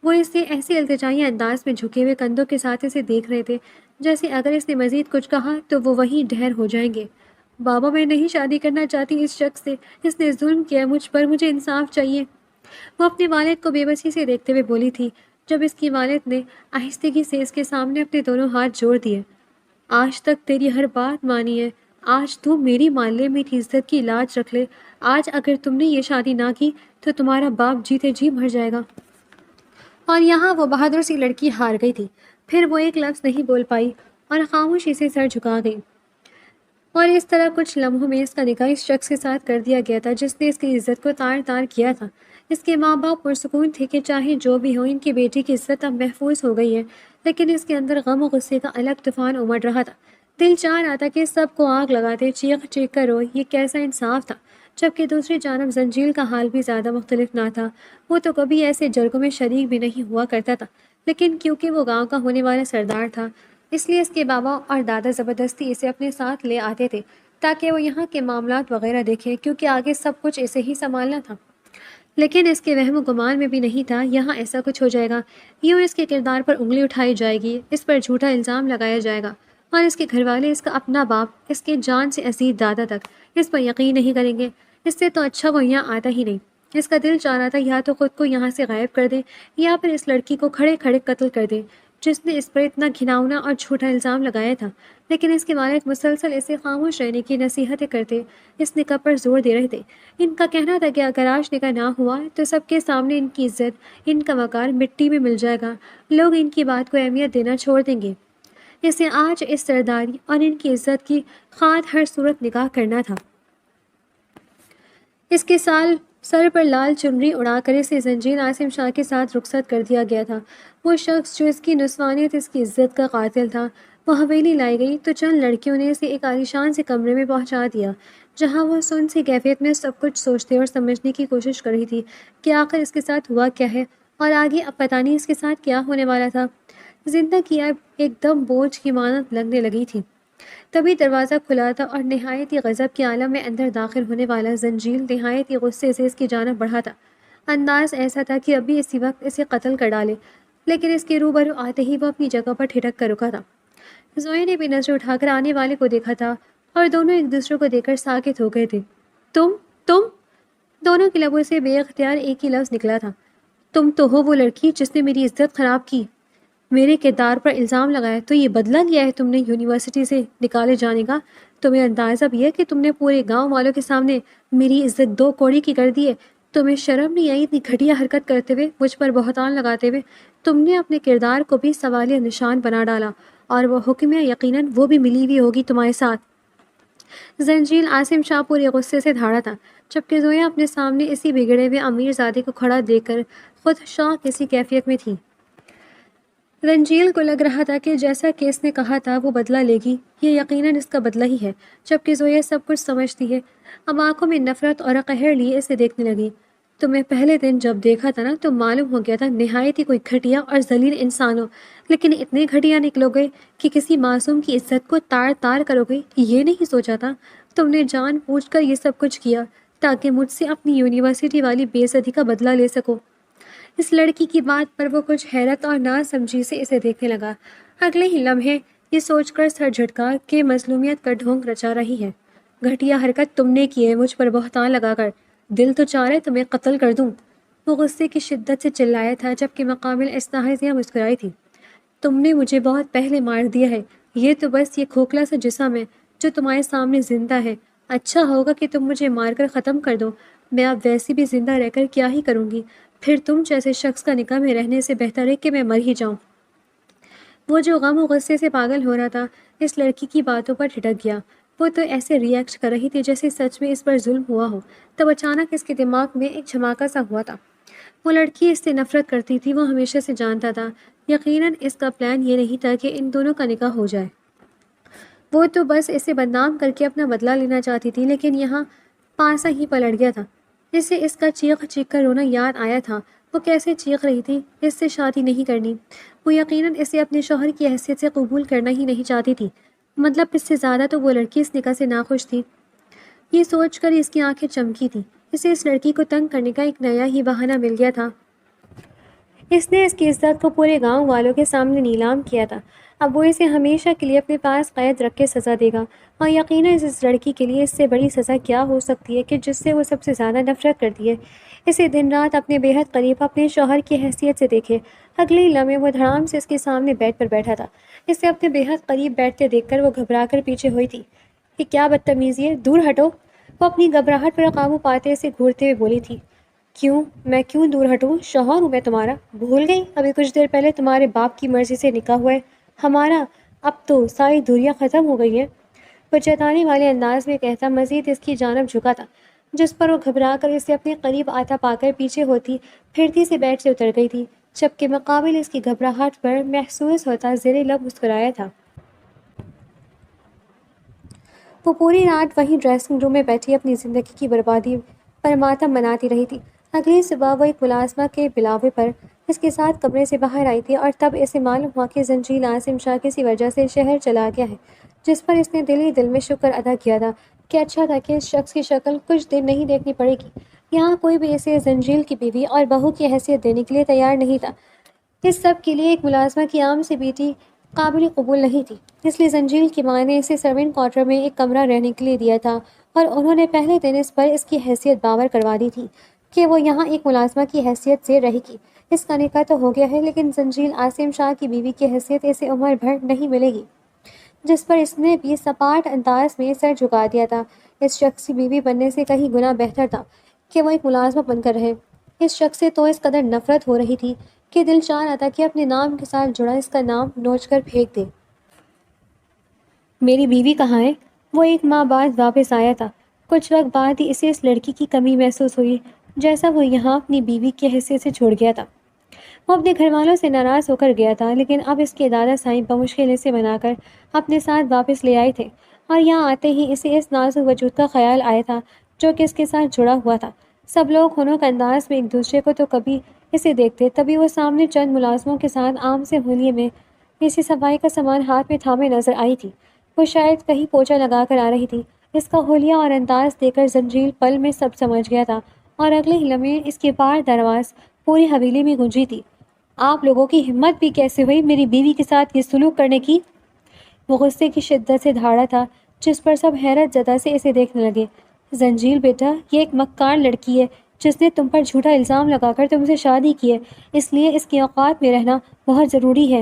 وہ اسے ایسے التجائی انداز میں جھکے ہوئے کندھوں کے ساتھ اسے دیکھ رہے تھے جیسے اگر اس نے مزید کچھ کہا تو وہ وہیں ڈھیر ہو جائیں گے۔ بابا میں نہیں شادی کرنا چاہتی اس شخص سے، اس نے ظلم کیا مجھ پر، مجھے انصاف چاہیے، وہ اپنے والد کو بے بسی سے دیکھتے ہوئے بولی تھی، جب اس کی والد نے آہستگی سے اس کے سامنے اپنے دونوں ہاتھ جوڑ دیے۔ آج تک تیری ہر بات مانی ہے، آج تو میری مان لے، میری عزت کی لاج رکھ لے، آج اگر تم نے یہ شادی نہ کی تو تمہارا باپ جیتے جی مر جائے گا۔ اور یہاں وہ بہادر سی لڑکی ہار گئی تھی۔ پھر وہ ایک لفظ نہیں بول پائی اور خاموشی سے سر جھکا گئی۔ اور اس طرح کچھ لمحوں میں اس کا نکاح اس شخص کے ساتھ کر دیا گیا تھا جس نے اس کی عزت کو تار تار کیا تھا۔ اس کے ماں باپ پرسکون تھے کہ چاہے جو بھی ہو ان کی بیٹی کی عزت اب محفوظ ہو گئی ہے، لیکن اس کے اندر غم و غصے کا الگ طوفان امڑ رہا تھا۔ دل چاہ رہا تھا کہ سب کو آگ لگاتے، چیخ چیخ کر روئے، یہ کیسا انصاف تھا۔ جبکہ دوسری جانب زنجیل کا حال بھی زیادہ مختلف نہ تھا۔ وہ تو کبھی ایسے جرگوں میں شریک بھی نہیں ہوا کرتا تھا، لیکن کیونکہ وہ گاؤں کا ہونے والا سردار تھا، اس لیے اس کے بابا اور دادا زبردستی اسے اپنے ساتھ لے آتے تھے تاکہ وہ یہاں کے معاملات وغیرہ دیکھے، کیونکہ آگے سب کچھ اسے ہی سنبھالنا تھا۔ لیکن اس کے وہم و گمان میں بھی نہیں تھا یہاں ایسا کچھ ہو جائے گا، یوں اس کے کردار پر انگلی اٹھائی جائے گی، اس پر جھوٹا الزام لگایا جائے گا، اور اس کے گھر والے، اس کا اپنا باپ، اس کے جان سے عزیز دادا تک اس پر یقین نہیں کریں گے۔ اس سے تو اچھا وہ یہاں آتا ہی نہیں۔ اس کا دل چاہ رہا تھا یا تو خود کو یہاں سے غائب کر دے یا پھر اس لڑکی کو کھڑے کھڑے قتل کر دے جس نے اس پر اتنا گھناؤنا اور جھوٹا الزام لگایا تھا۔ لیکن اس کے والد مسلسل اسے خاموش رہنے کی نصیحتیں کرتے، اس نکاح پر زور دے رہے تھے۔ ان کا کہنا تھا کہ اگر آج نکاح نہ ہوا تو سب کے سامنے ان کی عزت، ان کا وقار مٹی میں مل جائے گا، لوگ ان کی بات کو اہمیت دینا چھوڑ دیں گے۔ اسے آج اس سرداری اور ان کی عزت کی خاطر ہر صورت نکاح کرنا تھا۔ اس کے سال سر پر لال چنری اڑا کر اسے زنجیر عاصم شاہ کے ساتھ رخصت کر دیا گیا تھا۔ وہ شخص جو اس کی نسوانیت، اس کی عزت کا قاتل تھا، وہ حویلی لائی گئی تو چند لڑکیوں نے اسے ایک عالیشان سے کمرے میں پہنچا دیا جہاں وہ سن سی کیفیت میں سب کچھ سوچتے اور سمجھنے کی کوشش کر رہی تھی کہ آخر اس کے ساتھ ہوا کیا ہے اور آگے اب پتہ نہیں اس کے ساتھ کیا ہونے والا تھا۔ زندگی اب ایک دم بوجھ کی مانند لگنے لگی تھی۔ تبھی دروازہ کھلا تھا اور نہایت ہی غضب کے عالم میں اندر داخل ہونے والا زنجیل نہایت ہی غصے سے اس کی جانب بڑھا تھا۔ انداز ایسا تھا کہ ابھی اسی وقت اسے قتل کر ڈالے، لیکن اس کے روبرو آتے ہی وہ اپنی جگہ پر ٹھٹک کر رکا تھا۔ زوئے نے بھی نظر اٹھا کر آنے والے کو دیکھا تھا اور دونوں ایک دوسرے کو دیکھ کر ساکت ہو گئے تھے۔ تم دونوں کے لبوں سے بے اختیار ایک ہی لفظ نکلا تھا۔ تم تو ہو وہ لڑکی جس نے میری عزت خراب کی، میرے کردار پر الزام لگایا، تو یہ بدلہ لیا ہے تم نے یونیورسٹی سے نکالے جانے کا؟ تمہیں اندازہ بھی ہے کہ تم نے پورے گاؤں والوں کے سامنے میری عزت دو کوڑی کی کر دی ہے؟ تمہیں شرم نہیں آئی اتنی گھٹیا حرکت کرتے ہوئے، مجھ پر بہتان لگاتے ہوئے؟ تم نے اپنے کردار کو بھی سوالیہ نشان بنا ڈالا، اور وہ حکمیہ یقیناً وہ بھی ملی ہوئی ہوگی تمہارے ساتھ۔ زنجیل عاصم شاہ پورے غصے سے دھاڑا تھا، جبکہ زویا اپنے سامنے اسی بگڑے ہوئے امیر زادے کو کھڑا دیکھ کر خود شوق کسی کیفیت میں تھی۔ رنجیل کو لگ رہا تھا کہ جیسا کہ اس نے کہا تھا وہ بدلہ لے گی، یہ یقیناً اس کا بدلہ ہی ہے، جبکہ زویا سب کچھ سمجھتی ہے۔ اب آنکھوں میں نفرت اور قہر لیے اسے دیکھنے لگی۔ تمہیں پہلے دن جب دیکھا تھا نا تو معلوم ہو گیا تھا نہایت ہی کوئی گھٹیا اور ذلیل انسان ہو، لیکن اتنے گھٹیا نکلو گے کہ کسی معصوم کی عزت کو تار تار کرو گے، یہ نہیں سوچا تھا۔ تم نے جان بوجھ کر یہ سب کچھ کیا تاکہ مجھ سے اپنی یونیورسٹی والی بے عزتی کا بدلہ لے سکو۔ اس لڑکی کی بات پر وہ کچھ حیرت اور ناسمجھی سے اسے دیکھنے لگا۔ اگلے ہی لمحے یہ سوچ کر سر جھٹکا کہ مظلومیت کا ڈھونگ رچا رہی ہے۔ گھٹیا حرکت تم نے کی ہے مجھ پر بہتان لگا کر، دل تو چاہ رہے تمہیں قتل کر دوں۔ وہ غصے کی شدت سے چلایا تھا جبکہ مقابل استحضاء مسکرائی تھی۔ تم نے مجھے بہت پہلے مار دیا ہے، یہ تو بس یہ کھوکھلا سا جسم ہے جو تمہارے سامنے زندہ ہے۔ اچھا ہوگا کہ تم مجھے مار کر ختم کر دو، میں اب ویسے بھی زندہ رہ کر کیا ہی کروں گی، پھر تم جیسے شخص کا نکاح میں رہنے سے بہتر ہے کہ میں مر ہی جاؤں۔ وہ جو غم و غصے سے پاگل ہو رہا تھا اس لڑکی کی باتوں پر ٹھٹک گیا۔ وہ تو ایسے ریئیکٹ کر رہی تھی جیسے سچ میں اس پر ظلم ہوا ہو۔ تب اچانک اس کے دماغ میں ایک جھماکا سا ہوا تھا۔ وہ لڑکی اس سے نفرت کرتی تھی، وہ ہمیشہ سے جانتا تھا۔ یقیناً اس کا پلان یہ نہیں تھا کہ ان دونوں کا نکاح ہو جائے۔ وہ تو بس اسے بدنام کر کے اپنا بدلہ لینا چاہتی تھی، لیکن یہاں پاسا ہی پلٹ گیا تھا۔ اسے اس کا چیخ چیخ کر رونا یاد آیا تھا۔ وہ کیسے چیخ رہی تھی، اس سے شادی نہیں کرنی۔ وہ یقیناً اسے اپنے شوہر کی حیثیت سے قبول کرنا ہی نہیں چاہتی تھی، مطلب اس سے زیادہ تو وہ لڑکی اس نکاح سے ناخوش تھی۔ یہ سوچ کر اس کی آنکھیں چمکی تھیں۔ اسے اس لڑکی کو تنگ کرنے کا ایک نیا ہی بہانہ مل گیا تھا۔ اس نے اس کی عزت کو پورے گاؤں والوں کے سامنے نیلام کیا تھا۔ اب وہ اسے ہمیشہ کے لیے اپنے پاس قید رکھ کے سزا دے گا، اور یقیناً اس لڑکی کے لیے اس سے بڑی سزا کیا ہو سکتی ہے کہ جس سے وہ سب سے زیادہ نفرت کرتی ہے، اسے دن رات اپنے بے حد قریب اپنے شوہر کی حیثیت سے دیکھے۔ اگلے لمحے وہ دھڑام سے اس کے سامنے بیڈ پر بیٹھا تھا۔ اسے اپنے بے حد قریب بیٹھتے دیکھ کر وہ گھبرا کر پیچھے ہوئی تھی۔ یہ کیا بدتمیزی ہے، دور ہٹو! وہ اپنی گھبراہٹ پر قابو پاتے اسے گھورتے ہوئے بولی تھی۔ کیوں؟ میں کیوں دور ہٹوں؟ شوہر ہوں میں تمہارا، بھول گئی؟ ابھی کچھ دیر پہلے تمہارے باپ کی مرضی سے نکاح ہوا ہے ہمارا، اب تو ساری دوریاں ختم ہو گئی ہیں۔ وہ چتانے والے انداز میں کہتا مزید اس کی جانب جھکا تھا، جس پر وہ گھبرا کر اسے اپنے قریب آتا پا کر پیچھے ہوتی پھرتی سے بیٹھ سے اتر گئی تھی، جبکہ مقابل اس کی گھبراہٹ پر محسوس ہوتا زیر لب مسکرایا تھا۔ وہ پوری رات وہیں ڈریسنگ روم میں بیٹھی اپنی زندگی کی بربادی پر ماتم مناتی رہی تھی۔ اگلی صبح وہ ایک ملازمہ کے بلاوے پر اس کے ساتھ کمرے سے باہر آئی تھی اور تب اسے معلوم ہوا کہ زنجیل عاصم شاہ کسی وجہ سے شہر چلا گیا ہے، جس پر اس نے دل ہی دل میں شکر ادا کیا تھا کہ اچھا تھا کہ اس شخص کی شکل کچھ دن نہیں دیکھنی پڑے گی۔ یہاں کوئی بھی اسے زنجیل کی بیوی اور بہو کی حیثیت دینے کے لیے تیار نہیں تھا۔ اس سب کے لیے ایک ملازمہ کی عام سی بیٹی قابل قبول نہیں تھی، اس لیے زنجیل کی ماں نے اسے سروینٹ کوارٹر میں ایک کمرہ رہنے کے لیے دیا تھا اور انہوں نے پہلے دن اس پر اس کی حیثیت باور کروا دی تھی کہ وہ یہاں ایک ملازمہ کی حیثیت سے رہے گی۔ اس کا نکاح تو ہو گیا ہے، لیکن زنجیل عاصم شاہ کی بیوی کی حیثیت اسے عمر بھر نہیں ملے گی، جس پر اس نے بھی سپاٹ انداز میں سر جھکا دیا تھا۔ اس شخص کی بیوی بننے سے کہیں گنا بہتر تھا کہ وہ ایک ملازمہ بن کر رہے۔ اس شخص سے تو اس قدر نفرت ہو رہی تھی کہ دل چاہ رہا تھا کہ اپنے نام کے ساتھ جڑا اس کا نام نوچ کر پھینک دے۔ میری بیوی کہاں ہے؟ وہ ایک ماہ بعد واپس آیا تھا۔ کچھ وقت بعد ہی اسے اس لڑکی کی کمی محسوس ہوئی جیسا وہ یہاں اپنی بیوی کی حیثیت سے چھوڑ گیا تھا۔ وہ اپنے گھر والوں سے ناراض ہو کر گیا تھا، لیکن اب اس کے دادا سائیں بمشکل اسے منا کر اپنے ساتھ واپس لے آئے تھے، اور یہاں آتے ہی اسے اس نازک وجود کا خیال آیا تھا جو کہ اس کے ساتھ جڑا ہوا تھا۔ سب لوگ خنک انداز میں ایک دوسرے کو تو کبھی اسے دیکھتے، تبھی وہ سامنے چند ملازموں کے ساتھ عام سے ہولیے میں اسی صفائی کا سامان ہاتھ میں تھامے نظر آئی تھی۔ وہ شاید کہیں پوچھا لگا کر آ رہی تھی۔ اس کا حلیہ اور انداز دیکھ کر زنجیل پل میں سب سمجھ گیا تھا، اور اگلے ہی لمحے اس کی پار درواز پوری حویلی میں گونجی تھی۔ آپ لوگوں کی ہمت بھی کیسے ہوئی میری بیوی کے ساتھ یہ سلوک کرنے کی؟ وہ غصے کی شدت سے دھاڑا تھا، جس پر سب حیرت زدہ سے اسے دیکھنے لگے۔ زنجیل بیٹا، یہ ایک مکار لڑکی ہے جس نے تم پر جھوٹا الزام لگا کر تم سے شادی کی ہے، اس لیے اس کی اوقات میں رہنا بہت ضروری ہے۔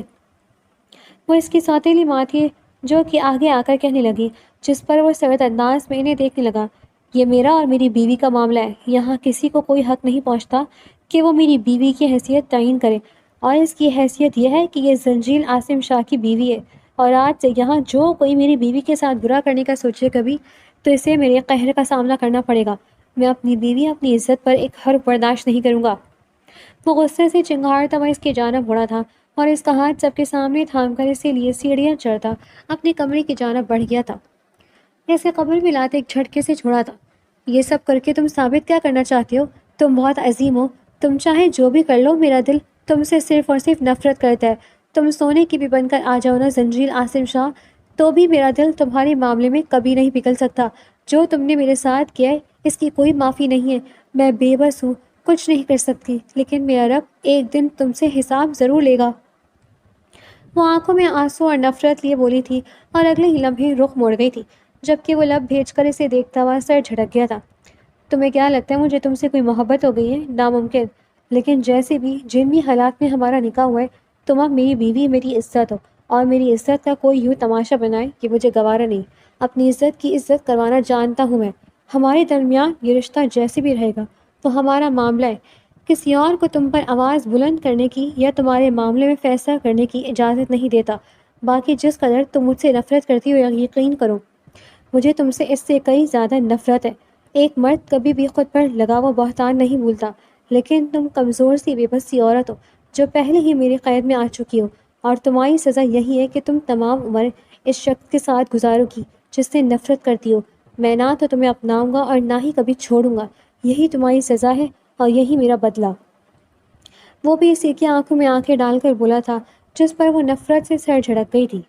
وہ اس کی سوتیلی ماں تھی جو کہ آگے آ کر کہنے لگی، جس پر وہ سرد انداز میں انہیں دیکھنے لگا۔ یہ میرا اور میری بیوی کا معاملہ ہے، یہاں کسی کو کوئی حق نہیں پہنچتا کہ وہ میری بیوی کی حیثیت تعین کرے، اور اس کی حیثیت یہ ہے کہ یہ زنجیل عاصم شاہ کی بیوی ہے، اور آج سے یہاں جو کوئی میری بیوی کے ساتھ برا کرنے کا سوچے کبھی تو اسے میرے قہر کا سامنا کرنا پڑے گا۔ میں اپنی بیوی اپنی عزت پر ایک حرف برداشت نہیں کروں گا۔ وہ غصے سے چنگھاڑتا ہوا اس کی جانب مڑا تھا، اور اس کا ہاتھ سب کے سامنے تھام کر اسی لیے سیڑھیاں چڑھتا اپنے کمرے کی جانب بڑھ گیا تھا۔ اسے قبر بھی لاتے ایک جھٹکے سے چھوڑا تھا۔ یہ سب کر کے تم ثابت کیا کرنا چاہتے ہو؟ تم بہت عظیم ہو، تم چاہے جو بھی کر لو، میرا دل تم سے صرف اور صرف نفرت کرتا ہے۔ تم سونے کی بھی بن کر آ جاؤ نا زنجیل عاصم شاہ، تو بھی میرا دل تمہارے معاملے میں کبھی نہیں پگھل سکتا۔ جو تم نے میرے ساتھ کیا ہے اس کی کوئی معافی نہیں ہے۔ میں بے بس ہوں، کچھ نہیں کر سکتی، لیکن میرا رب ایک دن تم سے حساب ضرور لے گا۔ وہ آنکھوں میں آنسو اور نفرت لیے بولی تھی، اور اگلے ہی لمحے رخ موڑ گئی تھی، جبکہ وہ لب بھیج کر اسے دیکھتا ہوا سر جھٹک گیا تھا۔ تمہیں کیا لگتا ہے مجھے تم سے کوئی محبت ہو گئی ہے؟ ناممکن۔ لیکن جیسے بھی جن بھی حالات میں ہمارا نکاح ہوا ہے، تم اب میری بیوی، میری عزت ہو، اور میری عزت کا کوئی یوں تماشا بنائے کہ مجھے گوارا نہیں۔ اپنی عزت کی عزت کروانا جانتا ہوں میں۔ ہمارے درمیان یہ رشتہ جیسے بھی رہے گا وہ ہمارا معاملہ ہے، کسی اور کو تم پر آواز بلند کرنے کی یا تمہارے معاملے میں فیصلہ کرنے کی اجازت نہیں دیتا۔ باقی جس قدر تم مجھ سے نفرت کرتی ہو، یقین کرو مجھے تم سے اس سے کئی زیادہ نفرت ہے۔ ایک مرد کبھی بھی خود پر لگا وہ بہتان نہیں بھولتا، لیکن تم کمزور سی بے بس سی عورت ہو جو پہلے ہی میری قید میں آ چکی ہو، اور تمہاری سزا یہی ہے کہ تم تمام عمر اس شخص کے ساتھ گزارو گی جس سے نفرت کرتی ہو۔ میں نہ تو تمہیں اپناؤں گا اور نہ ہی کبھی چھوڑوں گا۔ یہی تمہاری سزا ہے اور یہی میرا بدلہ۔ وہ بھی اسی کی آنکھوں میں آنکھیں ڈال کر بولا تھا، جس پر وہ نفرت سے سر جھڑک گئی تھی۔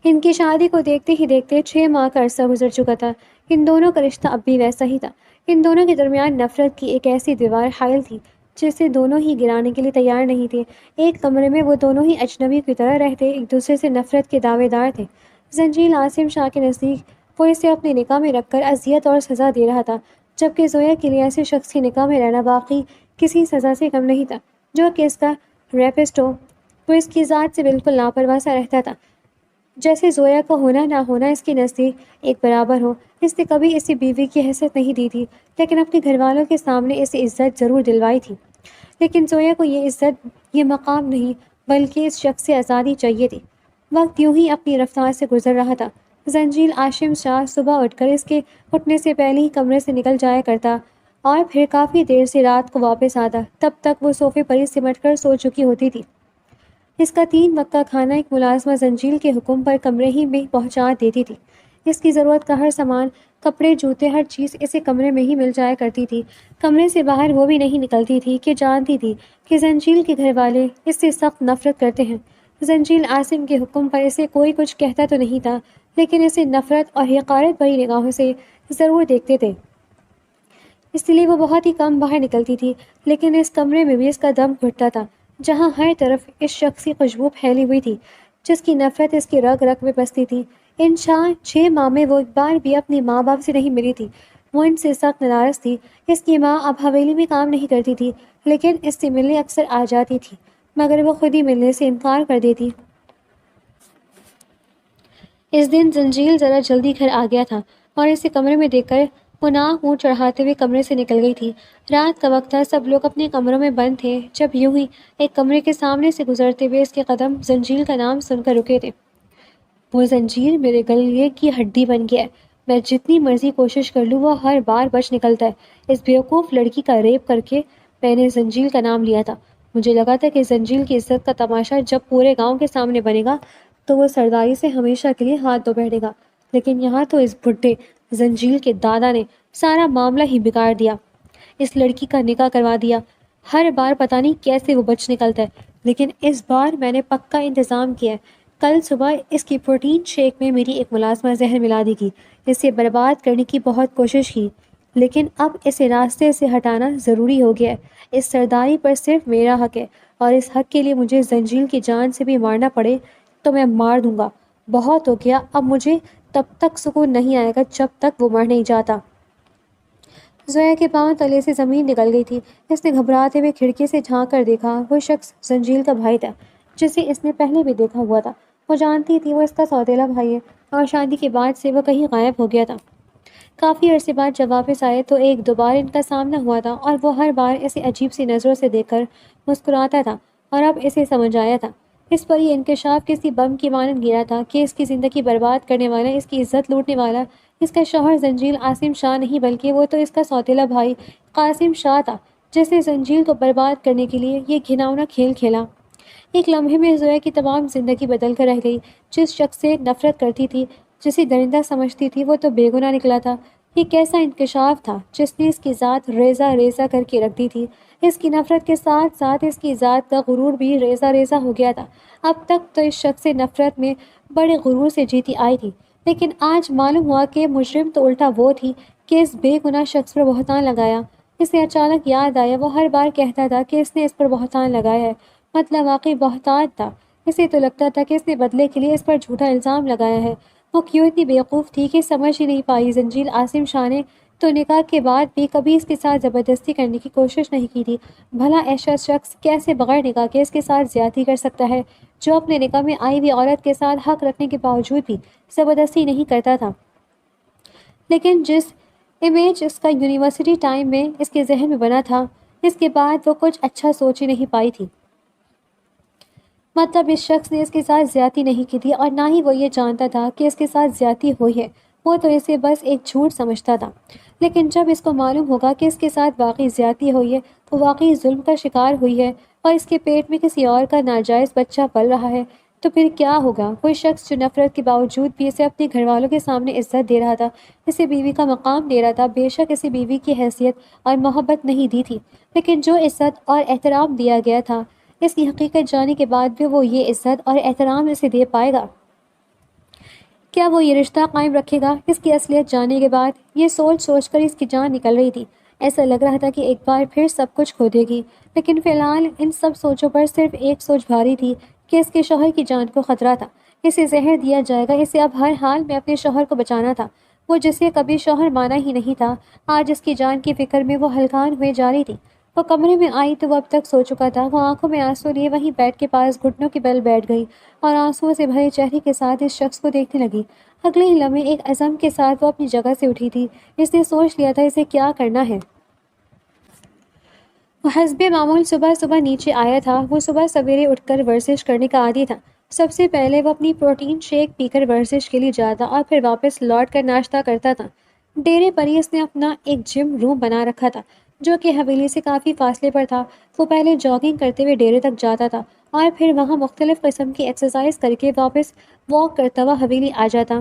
ان کی شادی کو دیکھتے ہی دیکھتے 6 ماہ کا عرصہ گزر چکا تھا۔ ان دونوں کا رشتہ اب بھی ویسا ہی تھا۔ ان دونوں کے درمیان نفرت کی ایک ایسی دیوار حائل تھی جسے دونوں ہی گرانے کے لیے تیار نہیں تھے۔ ایک کمرے میں وہ دونوں ہی اجنبی کی طرح رہتے ایک دوسرے سے نفرت کے دعوے دار تھے۔ زنجیل عاصم شاہ کے نزدیک وہ اسے اپنے نکاح میں رکھ کر اذیت اور سزا دے رہا تھا، جبکہ زویا کے لیے ایسے شخص کے نکاح میں رہنا باقی کسی سزا سے کم نہیں تھا، جو کہ اس کا ریپسٹ ہو۔ وہ اس کی ذات سے بالکل لاپرواہ سا رہتا تھا۔ جیسے زویا کا ہونا نہ ہونا اس کے نزدیک ایک برابر ہو۔ اس نے کبھی اسے بیوی کی حیثیت نہیں دی تھی، لیکن اپنے گھر والوں کے سامنے اسے عزت ضرور دلوائی تھی۔ لیکن زویا کو یہ عزت، یہ مقام نہیں، بلکہ اس شخص سے آزادی چاہیے تھی۔ وقت یوں ہی اپنی رفتار سے گزر رہا تھا۔ زنجیل عاصم شاہ صبح اٹھ کر اس کے اٹھنے سے پہلے ہی کمرے سے نکل جایا کرتا اور پھر کافی دیر سے رات کو واپس آتا۔ تب تک وہ صوفے پر ہی سمٹ کر سو چکی ہوتی تھی۔ اس کا 3 وقت کا کھانا ایک ملازمہ زنجیل کے حکم پر کمرے ہی میں پہنچا دیتی تھی۔ اس کی ضرورت کا ہر سامان، کپڑے، جوتے، ہر چیز اسے کمرے میں ہی مل جایا کرتی تھی۔ کمرے سے باہر وہ بھی نہیں نکلتی تھی کہ جانتی تھی کہ زنجیل کے گھر والے اس سے سخت نفرت کرتے ہیں۔ زنجیل عاصم کے حکم پر اسے کوئی کچھ کہتا تو نہیں تھا، لیکن اسے نفرت اور حقارت بھری نگاہوں سے ضرور دیکھتے تھے۔ اس لیے وہ بہت ہی کم باہر نکلتی تھی، لیکن اس کمرے میں بھی اس کا دم گھٹتا تھا، جہاں ہر طرف اس شخص کی خوشبو پھیلی ہوئی تھی، جس کی نفرت اس کی رگ رگ میں بستی تھی۔ ان 6 ماہ میں وہ ایک بار بھی اپنی ماں باپ سے نہیں ملی تھی۔ وہ ان سے سخت ناراض تھی۔ اس کی ماں اب حویلی میں کام نہیں کرتی تھی، لیکن اس سے ملنے اکثر آ جاتی تھی، مگر وہ خود ہی ملنے سے انکار کر دیتی۔ اس دن زنجیل ذرا جلدی گھر آ گیا تھا اور اسے کمرے میں دیکھ کر وہ ناک منہ چڑھاتے ہوئے کمرے سے نکل گئی تھی۔ رات کا وقت تھا، سب لوگ اپنے کمروں میں بند تھے، جب یوں ہی ایک کمرے کے سامنے سے گزرتے ہوئے اس کے قدم زنجیل کا نام سن کر رکے تھے۔ وہ زنجیر میرے گلے کی ہڈی بن گیا ہے، میں جتنی مرضی کوشش کر لوں وہ ہر بار بچ نکلتا ہے۔ اس بیوقوف لڑکی کا ریپ کر کے میں نے زنجیل کا نام لیا تھا۔ مجھے لگا تھا کہ زنجیل کی عزت کا تماشا جب پورے گاؤں کے سامنے بنے گا تو وہ سرداری سے ہمیشہ کے لیے ہاتھ دھو بیٹھے گا، لیکن یہاں تو اس بڈھے زنجیل کے دادا نے سارا معاملہ ہی بگاڑ دیا۔ اس لڑکی کا نکاح کروا دیا۔ ہر بار پتہ نہیں کیسے وہ بچ نکلتا ہے، لیکن اس بار میں نے پکا انتظام کیا ہے۔ کل صبح اس کی پروٹین شیک میں میری ایک ملازمہ زہر ملا دی تھی۔ اسے برباد کرنے کی بہت کوشش کی، لیکن اب اسے راستے سے ہٹانا ضروری ہو گیا ہے۔ اس سرداری پر صرف میرا حق ہے، اور اس حق کے لیے مجھے زنجیل کی جان سے بھی مارنا پڑے تو میں مار دوں گا۔ بہت ہو گیا، اب مجھے تب تک سکون نہیں آئے گا جب تک وہ مر نہیں جاتا۔ زویا کے پاؤں تلے سے زمین نکل گئی تھی۔ اس نے گھبراتے ہوئے کھڑکی سے جھانک کر دیکھا۔ وہ شخص زنجیل کا بھائی تھا، جسے اس نے پہلے بھی دیکھا ہوا تھا۔ وہ جانتی تھی وہ اس کا سوتیلا بھائی ہے، اور شادی کے بعد سے وہ کہیں غائب ہو گیا تھا۔ کافی عرصے بعد جب واپس آئے تو ایک دو بار ان کا سامنا ہوا تھا، اور وہ ہر بار اسے عجیب سی نظروں سے دیکھ کر مسکراتا تھا، اور اب اسے سمجھ آیا تھا۔ اس پر یہ انکشاف کسی بم کی مانند گرا تھا کہ اس کی زندگی برباد کرنے والا، اس کی عزت لوٹنے والا، اس کا شوہر زنجیل عاصم شاہ نہیں، بلکہ وہ تو اس کا سوتیلا بھائی قاسم شاہ تھا، جس نے زنجیل کو برباد کرنے کے لیے یہ گھناؤنا کھیل کھیلا۔ ایک لمحے میں زویا کی تمام زندگی بدل کر رہ گئی۔ جس شخص سے نفرت کرتی تھی، جسے درندہ سمجھتی تھی، وہ تو بے گناہ نکلا تھا۔ یہ کیسا انکشاف تھا جس نے اس کی ذات ریزہ ریزہ کر کے رکھ دی تھی۔ اس کی نفرت کے ساتھ ساتھ اس کی ذات کا غرور بھی ریزہ ریزہ ہو گیا تھا۔ اب تک تو اس شخص سے نفرت میں بڑے غرور سے جیتی آئی تھی، لیکن آج معلوم ہوا کہ مجرم تو الٹا وہ تھی کہ اس بے گناہ شخص پر بہتان لگایا۔ اسے اچانک یاد آیا، وہ ہر بار کہتا تھا کہ اس نے اس پر بہتان لگایا ہے، مطلب واقعی بہتان تھا۔ اسے تو لگتا تھا کہ اس نے بدلے کے لیے اس پر جھوٹا الزام لگایا ہے۔ وہ کیوں اتنی بیوقوف تھی کہ سمجھ ہی نہیں پائی زنجیل عاصم شاہ نے تو نکاح کے بعد بھی کبھی اس کے ساتھ زبردستی کرنے کی کوشش نہیں کی تھی۔ بھلا ایسا شخص کیسے بغیر نکاح کے اس کے ساتھ زیادتی کر سکتا ہے، جو اپنے نکاح میں آئی ہوئی عورت کے ساتھ حق رکھنے کے باوجود بھی زبردستی نہیں کرتا تھا؟ لیکن جس امیج اس کا یونیورسٹی ٹائم میں اس کے ذہن میں بنا تھا، اس کے بعد وہ کچھ اچھا سوچ ہی نہیں پائی تھی۔ مطلب اس شخص نے اس کے ساتھ زیادتی نہیں کی تھی، اور نہ ہی وہ یہ جانتا تھا کہ اس کے ساتھ زیادتی ہوئی ہے۔ وہ تو اسے بس ایک جھوٹ سمجھتا تھا، لیکن جب اس کو معلوم ہوگا کہ اس کے ساتھ واقعی زیادتی ہوئی ہے، تو واقعی ظلم کا شکار ہوئی ہے، اور اس کے پیٹ میں کسی اور کا ناجائز بچہ پل رہا ہے، تو پھر کیا ہوگا؟ وہ شخص جو نفرت کے باوجود بھی اسے اپنے گھر والوں کے سامنے عزت دے رہا تھا، اسے بیوی کا مقام دے رہا تھا، بے شک اسے بیوی کی حیثیت اور محبت نہیں دی تھی، لیکن جو عزت اور احترام دیا گیا تھا، اس کی حقیقت جانے کے بعد بھی وہ یہ عزت اور احترام اسے دے پائے گا؟ کیا وہ یہ رشتہ قائم رکھے گا؟ اس کی اصلیت جاننے کے بعد یہ سوچ سوچ کر اس کی جان نکل رہی تھی۔ ایسا لگ رہا تھا کہ ایک بار پھر سب کچھ کھو دے گی، لیکن فی الحال ان سب سوچوں پر صرف ایک سوچ بھاری تھی کہ اس کے شوہر کی جان کو خطرہ تھا۔ اسے زہر دیا جائے گا، اسے اب ہر حال میں اپنے شوہر کو بچانا تھا۔ وہ جسے کبھی شوہر مانا ہی نہیں تھا، آج اس کی جان کی فکر میں وہ ہلکان ہوئے جا رہی تھی۔ وہ کمرے میں آئی تو وہ اب تک سو چکا تھا۔ وہ آنکھوں میں آنسو لیے وہیں بیڈ کے پاس گھٹنوں کے بل بیٹھ گئی اور آنسوؤں سے بھرے چہرے کے ساتھ اس شخص کو دیکھنے لگی۔ اگلے ہی لمحے ایک عزم کے ساتھ وہ اپنی جگہ سے اٹھی تھی۔ اس نے سوچ لیا تھا اسے کیا کرنا ہے۔ وہ حسب معمول صبح صبح نیچے آیا تھا۔ وہ صبح سویرے اٹھ کر ورزش کرنے کا عادی تھا۔ سب سے پہلے وہ اپنی پروٹین شیک پی کر ورزش کے لیے جاتا اور پھر واپس لوٹ کر ناشتہ کرتا تھا۔ ڈیرے پر ہی اس نے اپنا ایک جم روم بنا رکھا تھا جو کہ حویلی سے کافی فاصلے پر تھا۔ وہ پہلے جاگنگ کرتے ہوئے ڈیرے تک جاتا تھا اور پھر وہاں مختلف قسم کی ایکسرسائز کر کے واپس واک کرتا ہوا حویلی آ جاتا۔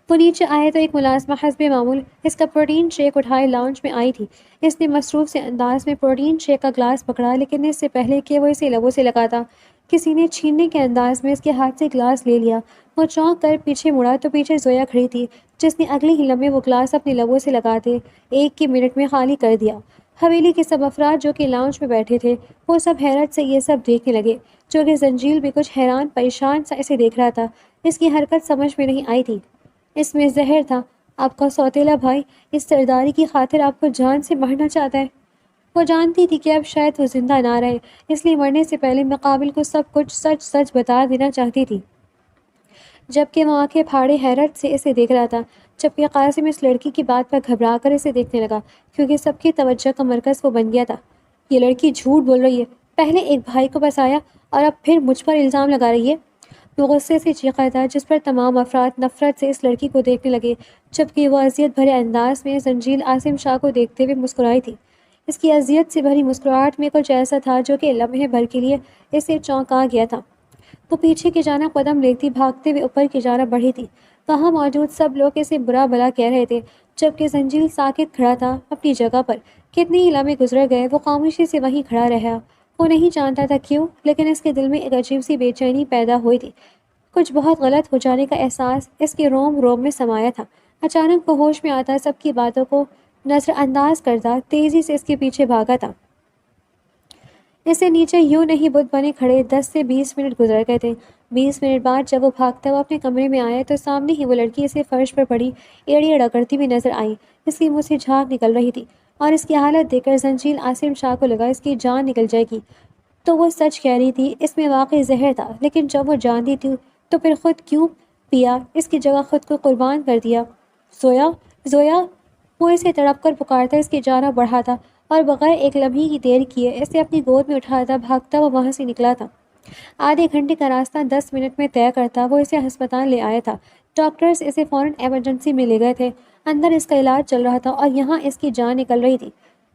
وہ نیچے آئے تو ایک ملازمہ حسب معمول اس کا پروٹین شیک اٹھائے لاؤنج میں آئی تھی۔ اس نے مصروف سے انداز میں پروٹین شیک کا گلاس پکڑا، لیکن اس سے پہلے کہ وہ اسے لبوں سے لگاتا کسی نے چھیننے کے انداز میں اس کے ہاتھ سے گلاس لے لیا۔ وہ چونک کر پیچھے مڑا تو پیچھے زویا کھڑی تھی، جس نے اگلے ہی لمحے وہ گلاس اپنے لبوں سے لگاتے 1 منٹ میں خالی کر دیا۔ حویلی کے سب افراد جو کہ لاؤنج میں بیٹھے تھے وہ سب حیرت سے یہ سب دیکھنے لگے، جو کہ زنجیل بھی کچھ حیران پریشان سا اسے دیکھ رہا تھا۔ اس کی حرکت سمجھ میں نہیں آئی تھی۔ اس میں زہر تھا۔ آپ کا سوتیلا بھائی اس سرداری کی خاطر آپ کو جان سے مارنا چاہتا ہے۔ وہ جانتی تھی کہ اب شاید وہ زندہ نہ رہے، اس لیے مرنے سے پہلے مقابل کو سب کچھ سچ سچ بتا دینا چاہتی تھی۔ جبکہ وہ آنکھیں پھاڑے حیرت سے اسے دیکھ رہا تھا، جبکہ قاسم اس لڑکی کی بات پر گھبرا کر اسے دیکھنے لگا، کیونکہ سب کی توجہ کا مرکز وہ بن گیا تھا۔ یہ لڑکی جھوٹ بول رہی ہے، پہلے ایک بھائی کو بسایا اور اب پھر مجھ پر الزام لگا رہی ہے۔ وہ غصے سے چیخا تھا، جس پر تمام افراد نفرت سے اس لڑکی کو دیکھنے لگے، جبکہ وہ اذیت بھرے انداز میں زنجیل عاصم شاہ کو دیکھتے ہوئے مسکرائی تھی۔ اس کی اذیت سے بھری مسکراہٹ میں کچھ ایسا تھا جو کہ لمحے بھر کے لیے اسے چونکا گیا تھا۔ وہ پیچھے کی جانب قدم لیتی بھاگتے ہوئے اوپر کی جانب بڑھی تھی۔ وہاں موجود سب لوگ اسے برا بھلا کہہ رہے تھے، جبکہ زنجیل ساکت کھڑا تھا اپنی جگہ پر۔ کتنے ہی لمحے گزر گئے، وہ خاموشی سے وہیں کھڑا رہا۔ وہ نہیں جانتا تھا کیوں، لیکن اس کے دل میں ایک عجیب سی بے چینی پیدا ہوئی تھی۔ کچھ بہت غلط ہو جانے کا احساس اس کے روم روم میں سمایا تھا۔ اچانک وہ ہوش میں آتا، سب کی باتوں کو نظر انداز کرتا تیزی سے اس کے پیچھے بھاگا تھا۔ اسے نیچے یوں نہیں بت بنے کھڑے 10 سے 20 منٹ گزر گئے تھے۔ 20 منٹ بعد جب وہ بھاگتا ہوا اپنے کمرے میں آیا تو سامنے ہی وہ لڑکی اسے فرش پر پڑی ایڑی اڑا کرتی ہوئی نظر آئی۔ اس کی منہ سے جھاگ نکل رہی تھی اور اس کی حالت دیکھ کر زنجیل عاصم شاہ کو لگا اس کی جان نکل جائے گی۔ تو وہ سچ کہہ رہی تھی، اس میں واقعی زہر تھا، لیکن جب وہ جانتی تھی تو پھر خود کیوں پیا، اس کی جگہ خود کو قربان کر دیا۔ زویا، زویا! وہ اسے تڑپ کر پکارتا اس کی جانب بڑھاتا اور بغیر ایک لمحے کی دیر کیے اسے اپنی گود میں اٹھاتا بھاگتا وہ وہاں سے نکلا تھا۔ آدھے گھنٹے کا راستہ 10 منٹ میں طے کرتا وہ اسے ہسپتال لے آیا تھا۔ ڈاکٹرز اسے فوراً ایمرجنسی میں لے گئے تھے۔ اندر اس کا علاج چل رہا تھا اور یہاں اس کی جان نکل رہی تھی۔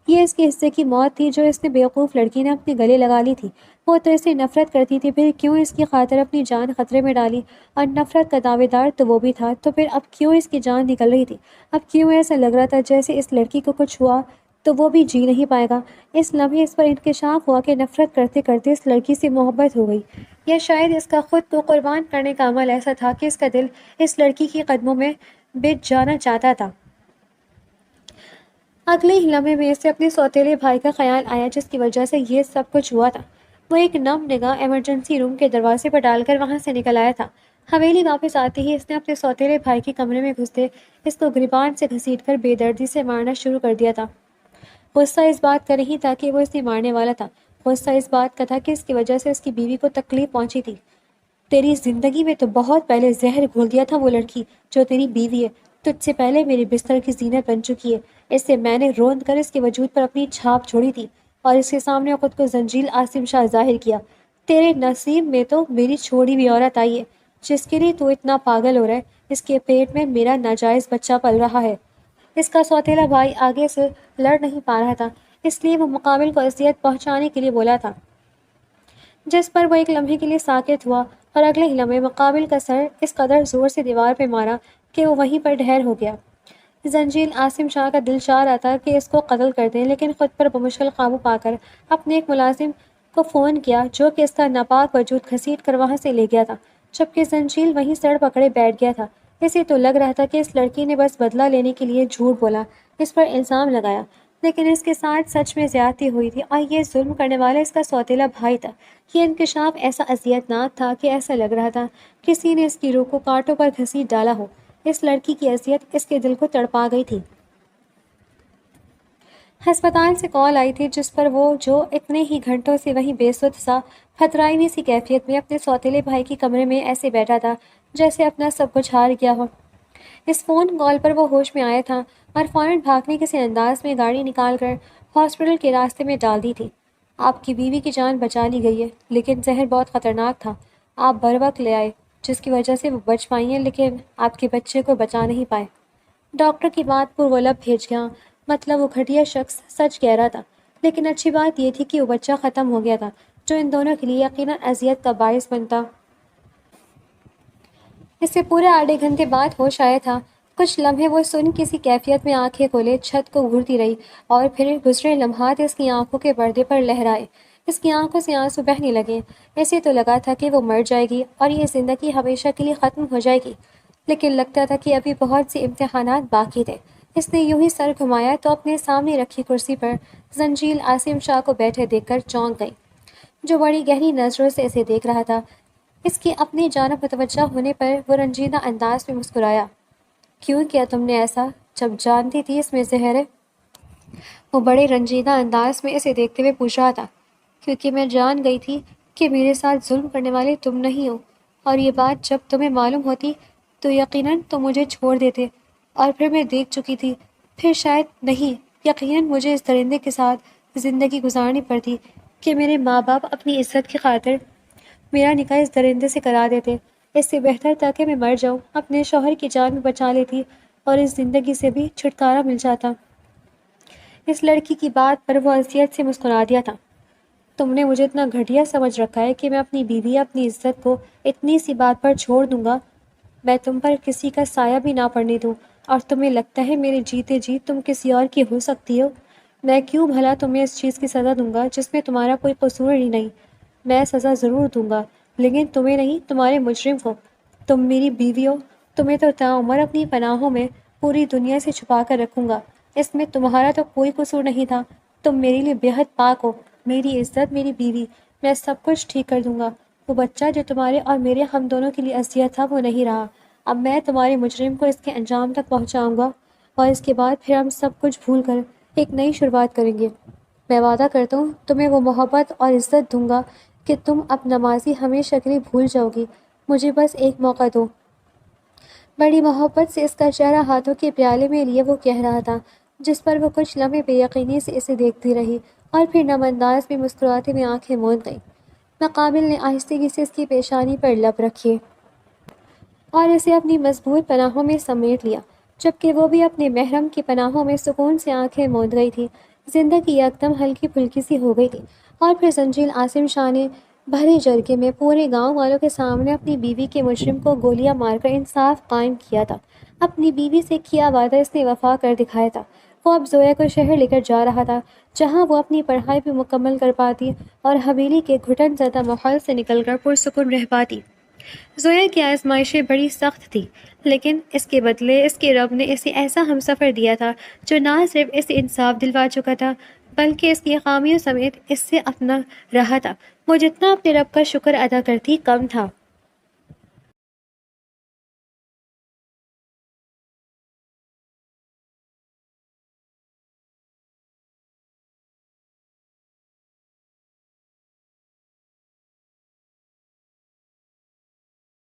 یہ اس کے حصے کی موت تھی جو اس نے بیوقوف لڑکی نے اپنے گلے لگا لی تھی۔ وہ تو اسے نفرت کرتی تھی، پھر کیوں اس کی خاطر اپنی جان خطرے میں ڈالی، اور نفرت کا دعوے دار تو وہ بھی تھا، تو پھر اب کیوں اس کی جان نکل رہی تھی؟ اب کیوں ایسا لگ رہا تھا جیسے اس لڑکی کو کچھ ہوا تو وہ بھی جی نہیں پائے گا؟ اس لمحے اس پر انکشاف ہوا کہ نفرت کرتے کرتے اس لڑکی سے محبت ہو گئی، یا شاید اس کا خود کو قربان کرنے کا عمل ایسا تھا کہ اس کا دل اس لڑکی کے قدموں میں بچ جانا چاہتا تھا۔ اگلے ہی لمحے میں اسے اپنے سوتیلے بھائی کا خیال آیا جس کی وجہ سے یہ سب کچھ ہوا تھا۔ وہ ایک نم نگاہ ایمرجنسی روم کے دروازے پر ڈال کر وہاں سے نکل آیا تھا۔ حویلی واپس آتے ہی اس نے اپنے سوتیلے بھائی کے کمرے میں گھستے اس کو گریبان سے گھسیٹ کر بے دردی سے مارنا شروع کر دیا تھا۔ غصہ اس بات کا نہیں تھا کہ وہ اسے مارنے والا تھا، غصہ اس بات کا تھا کہ اس کی وجہ سے اس کی بیوی کو تکلیف پہنچی تھی۔ تیری زندگی میں تو بہت پہلے زہر گھول دیا تھا وہ لڑکی جو تیری بیوی ہے، تجھ سے پہلے میرے بستر کی زینت بن چکی ہے۔ اس سے میں نے روند کر اس کے وجود پر اپنی چھاپ چھوڑی تھی اور اس کے سامنے خود کو زنجیل عاصم شاہ ظاہر کیا۔ تیرے نصیب میں تو میری چھوڑی ہوئی عورت آئی ہے جس کے لیے تو اتنا پاگل ہو رہا ہے۔ اس کے پیٹ میں میرا ناجائز بچہ پل رہا ہے۔ اس کا سوتیلا بھائی آگے سے لڑ نہیں پا رہا تھا، اس لیے وہ مقابل کو اذیت پہنچانے کے لیے بولا تھا، جس پر وہ ایک لمحے کے لیے ساکت ہوا اور اگلے ہی لمحے مقابل کا سر اس قدر زور سے دیوار پہ مارا کہ وہ وہیں پر ڈھیر ہو گیا۔ زنجیل عاصم شاہ کا دل چاہ رہا تھا کہ اس کو قتل کر دیں، لیکن خود پر بمشکل قابو پا کر اپنے ایک ملازم کو فون کیا جو کہ اس کا ناپاک وجود گھسیٹ کر وہاں سے لے گیا تھا، جبکہ زنجیل وہیں سر پکڑے بیٹھ گیا تھا۔ اسے تو لگ رہا تھا کہ اس لڑکی نے بس بدلہ لینے کے لیے جھوٹ بولا، اس پر الزام لگایا، لیکن اس کے ساتھ سچ میں زیادتی ہوئی تھی اور یہ ظلم کرنے والا اس کا سوتیلا بھائی تھا۔ یہ انکشاف ایسا اذیت ناک تھا کہ ایسا لگ رہا تھا کسی نے اس کی روح کو کانٹوں پر گھسیٹ ڈالا ہو۔ اس لڑکی کی اذیت اس کے دل کو تڑپا گئی تھی۔ ہسپتال سے کال آئی تھی جس پر وہ جو اتنے ہی گھنٹوں سے وہیں بے سدھ سا پھترائنی سی کیفیت میں اپنے سوتیلے بھائی کی کمرے میں ایسے بیٹھا تھا جیسے اپنا سب کچھ ہار گیا ہو۔ اس فون کال پر وہ ہوش میں آیا تھا اور فوراً بھاگنے کسی انداز میں گاڑی نکال کر ہاسپٹل کے راستے میں ڈال دی تھی۔ آپ کی بیوی کی جان بچا لی گئی ہے، لیکن زہر بہت خطرناک تھا۔ آپ بروقت لے آئے، جس کی وجہ سے وہ بچ پائی ہیں، لیکن آپ کے بچے کو بچا نہیں پائے۔ ڈاکٹر کی بات پر وہ لب بھیج گیا، مطلب وہ گھٹیا شخص سچ کہہ رہا تھا، لیکن اچھی بات یہ تھی کہ وہ بچہ ختم ہو گیا تھا، جو ان دونوں کے لیے یقیناً اذیت کا باعث بنتا۔ اس سے پورے آدھے گھنٹے بعد ہوش آیا تھا۔ کچھ لمحے وہ سن کسی کیفیت میں آنکھیں کھولے چھت کو گھورتی رہی، اور پھر گزرے لمحات اس کی آنکھوں کے پردے پر لہرائے۔ اس کی آنکھوں سے آنسو بہنے لگے۔ اسے تو لگا تھا کہ وہ مر جائے گی اور یہ زندگی ہمیشہ کے لیے ختم ہو جائے گی، لیکن لگتا تھا کہ ابھی بہت سے امتحانات باقی تھے۔ اس نے یوں ہی سر گھمایا تو اپنے سامنے رکھی کرسی پر زنجیل عاصم شاہ کو بیٹھے دیکھ کر چونک گئی، جو بڑی گہری نظروں سے اسے دیکھ رہا تھا۔ اس کی اپنی جانب متوجہ ہونے پر وہ رنجیدہ انداز میں مسکرایا۔ کیوں کیا تم نے ایسا، جب جانتی تھی اس میں زہر ہے؟ وہ بڑے رنجیدہ انداز میں اسے دیکھتے ہوئے پوچھ رہا تھا۔ کیونکہ میں جان گئی تھی کہ میرے ساتھ ظلم کرنے والے تم نہیں ہو، اور یہ بات جب تمہیں معلوم ہوتی تو یقیناً تم مجھے چھوڑ دیتے، اور پھر میں دیکھ چکی تھی، پھر شاید نہیں، یقیناً مجھے اس درندے کے ساتھ زندگی گزارنی پڑتی کہ میرے ماں باپ اپنی عزت کی خاطر میرا نکاح اس درندے سے کرا دیتے۔ اس سے بہتر تھا کہ میں مر جاؤں، اپنے شوہر کی جان بھی بچا لیتی اور اس زندگی سے بھی چھٹکارا مل جاتا۔ اس لڑکی کی بات پر وہ اذیت سے مسکرا دیا تھا۔ تم نے مجھے اتنا گھٹیا سمجھ رکھا ہے کہ میں اپنی بیوی، اپنی عزت کو اتنی سی بات پر چھوڑ دوں گا؟ میں تم پر کسی کا سایہ بھی نہ پڑنے دوں، اور تمہیں لگتا ہے میرے جیتے جی تم کسی اور کی ہو سکتی ہو؟ میں کیوں بھلا تمہیں اس چیز کی سزا دوں گا جس میں تمہارا کوئی قصور ہی نہیں؟ میں سزا ضرور دوں گا، لیکن تمہیں نہیں، تمہارے مجرم کو۔ تم میری بیوی ہو، تمہیں تو تعمر اپنی پناہوں میں پوری دنیا سے چھپا کر رکھوں گا۔ اس میں تمہارا تو کوئی قصور نہیں تھا، تم میرے لیے بے حد پاک ہو، میری عزت، میری بیوی، میں سب کچھ ٹھیک کر دوں گا۔ وہ بچہ جو تمہارے اور میرے ہم دونوں کے لیے اذیت تھا وہ نہیں رہا، اب میں تمہارے مجرم کو اس کے انجام تک پہنچاؤں گا، اور اس کے بعد پھر ہم سب کچھ بھول کر ایک نئی شروعات کریں گے۔ میں وعدہ کرتا ہوں تمہیں وہ محبت اور عزت دوں گا کہ تم اب نمازی ہمیشہ کے لیے بھول جاؤ گی۔ مجھے بس ایک موقع دو۔ بڑی محبت سے اس کا چہرہ ہاتھوں کے پیالے میں لیے وہ کہہ رہا تھا، جس پر وہ کچھ لمحے بے یقینی سے اسے دیکھتی رہی، اور پھر نم انداز میں مسکراتے ہوئے آنکھیں موند گئی۔ مقابل نے آہستگی سے اس کی پیشانی پر لب رکھے اور اسے اپنی مضبوط پناہوں میں سمیٹ لیا، جبکہ وہ بھی اپنے محرم کی پناہوں میں سکون سے آنکھیں موند گئی تھی۔ زندگی یکدم ہلکی پھلکی سی ہو گئی تھی، اور پھر زنجیل عاصم شاہ نے بھرے جرگے میں پورے گاؤں والوں کے سامنے اپنی بیوی کے مجرم کو گولیاں مار کر انصاف قائم کیا تھا۔ اپنی بیوی سے کیا وعدہ اس نے وفا کر دکھایا تھا۔ وہ اب زویا کو شہر لے کر جا رہا تھا، جہاں وہ اپنی پڑھائی بھی مکمل کر پاتی اور حویلی کے گھٹن زدہ ماحول سے نکل کر پرسکون رہ پاتی۔ زویا کی آزمائشیں بڑی سخت تھیں، لیکن اس کے بدلے اس کے رب نے اسے ایسا ہمسفر دیا تھا جو نہ صرف اسے انصاف دلوا چکا تھا، بلکہ اس کی خامیوں سمیت اس سے اپنا رہا تھا۔ وہ جتنا اپنے رب کا شکر ادا کرتی کم تھا۔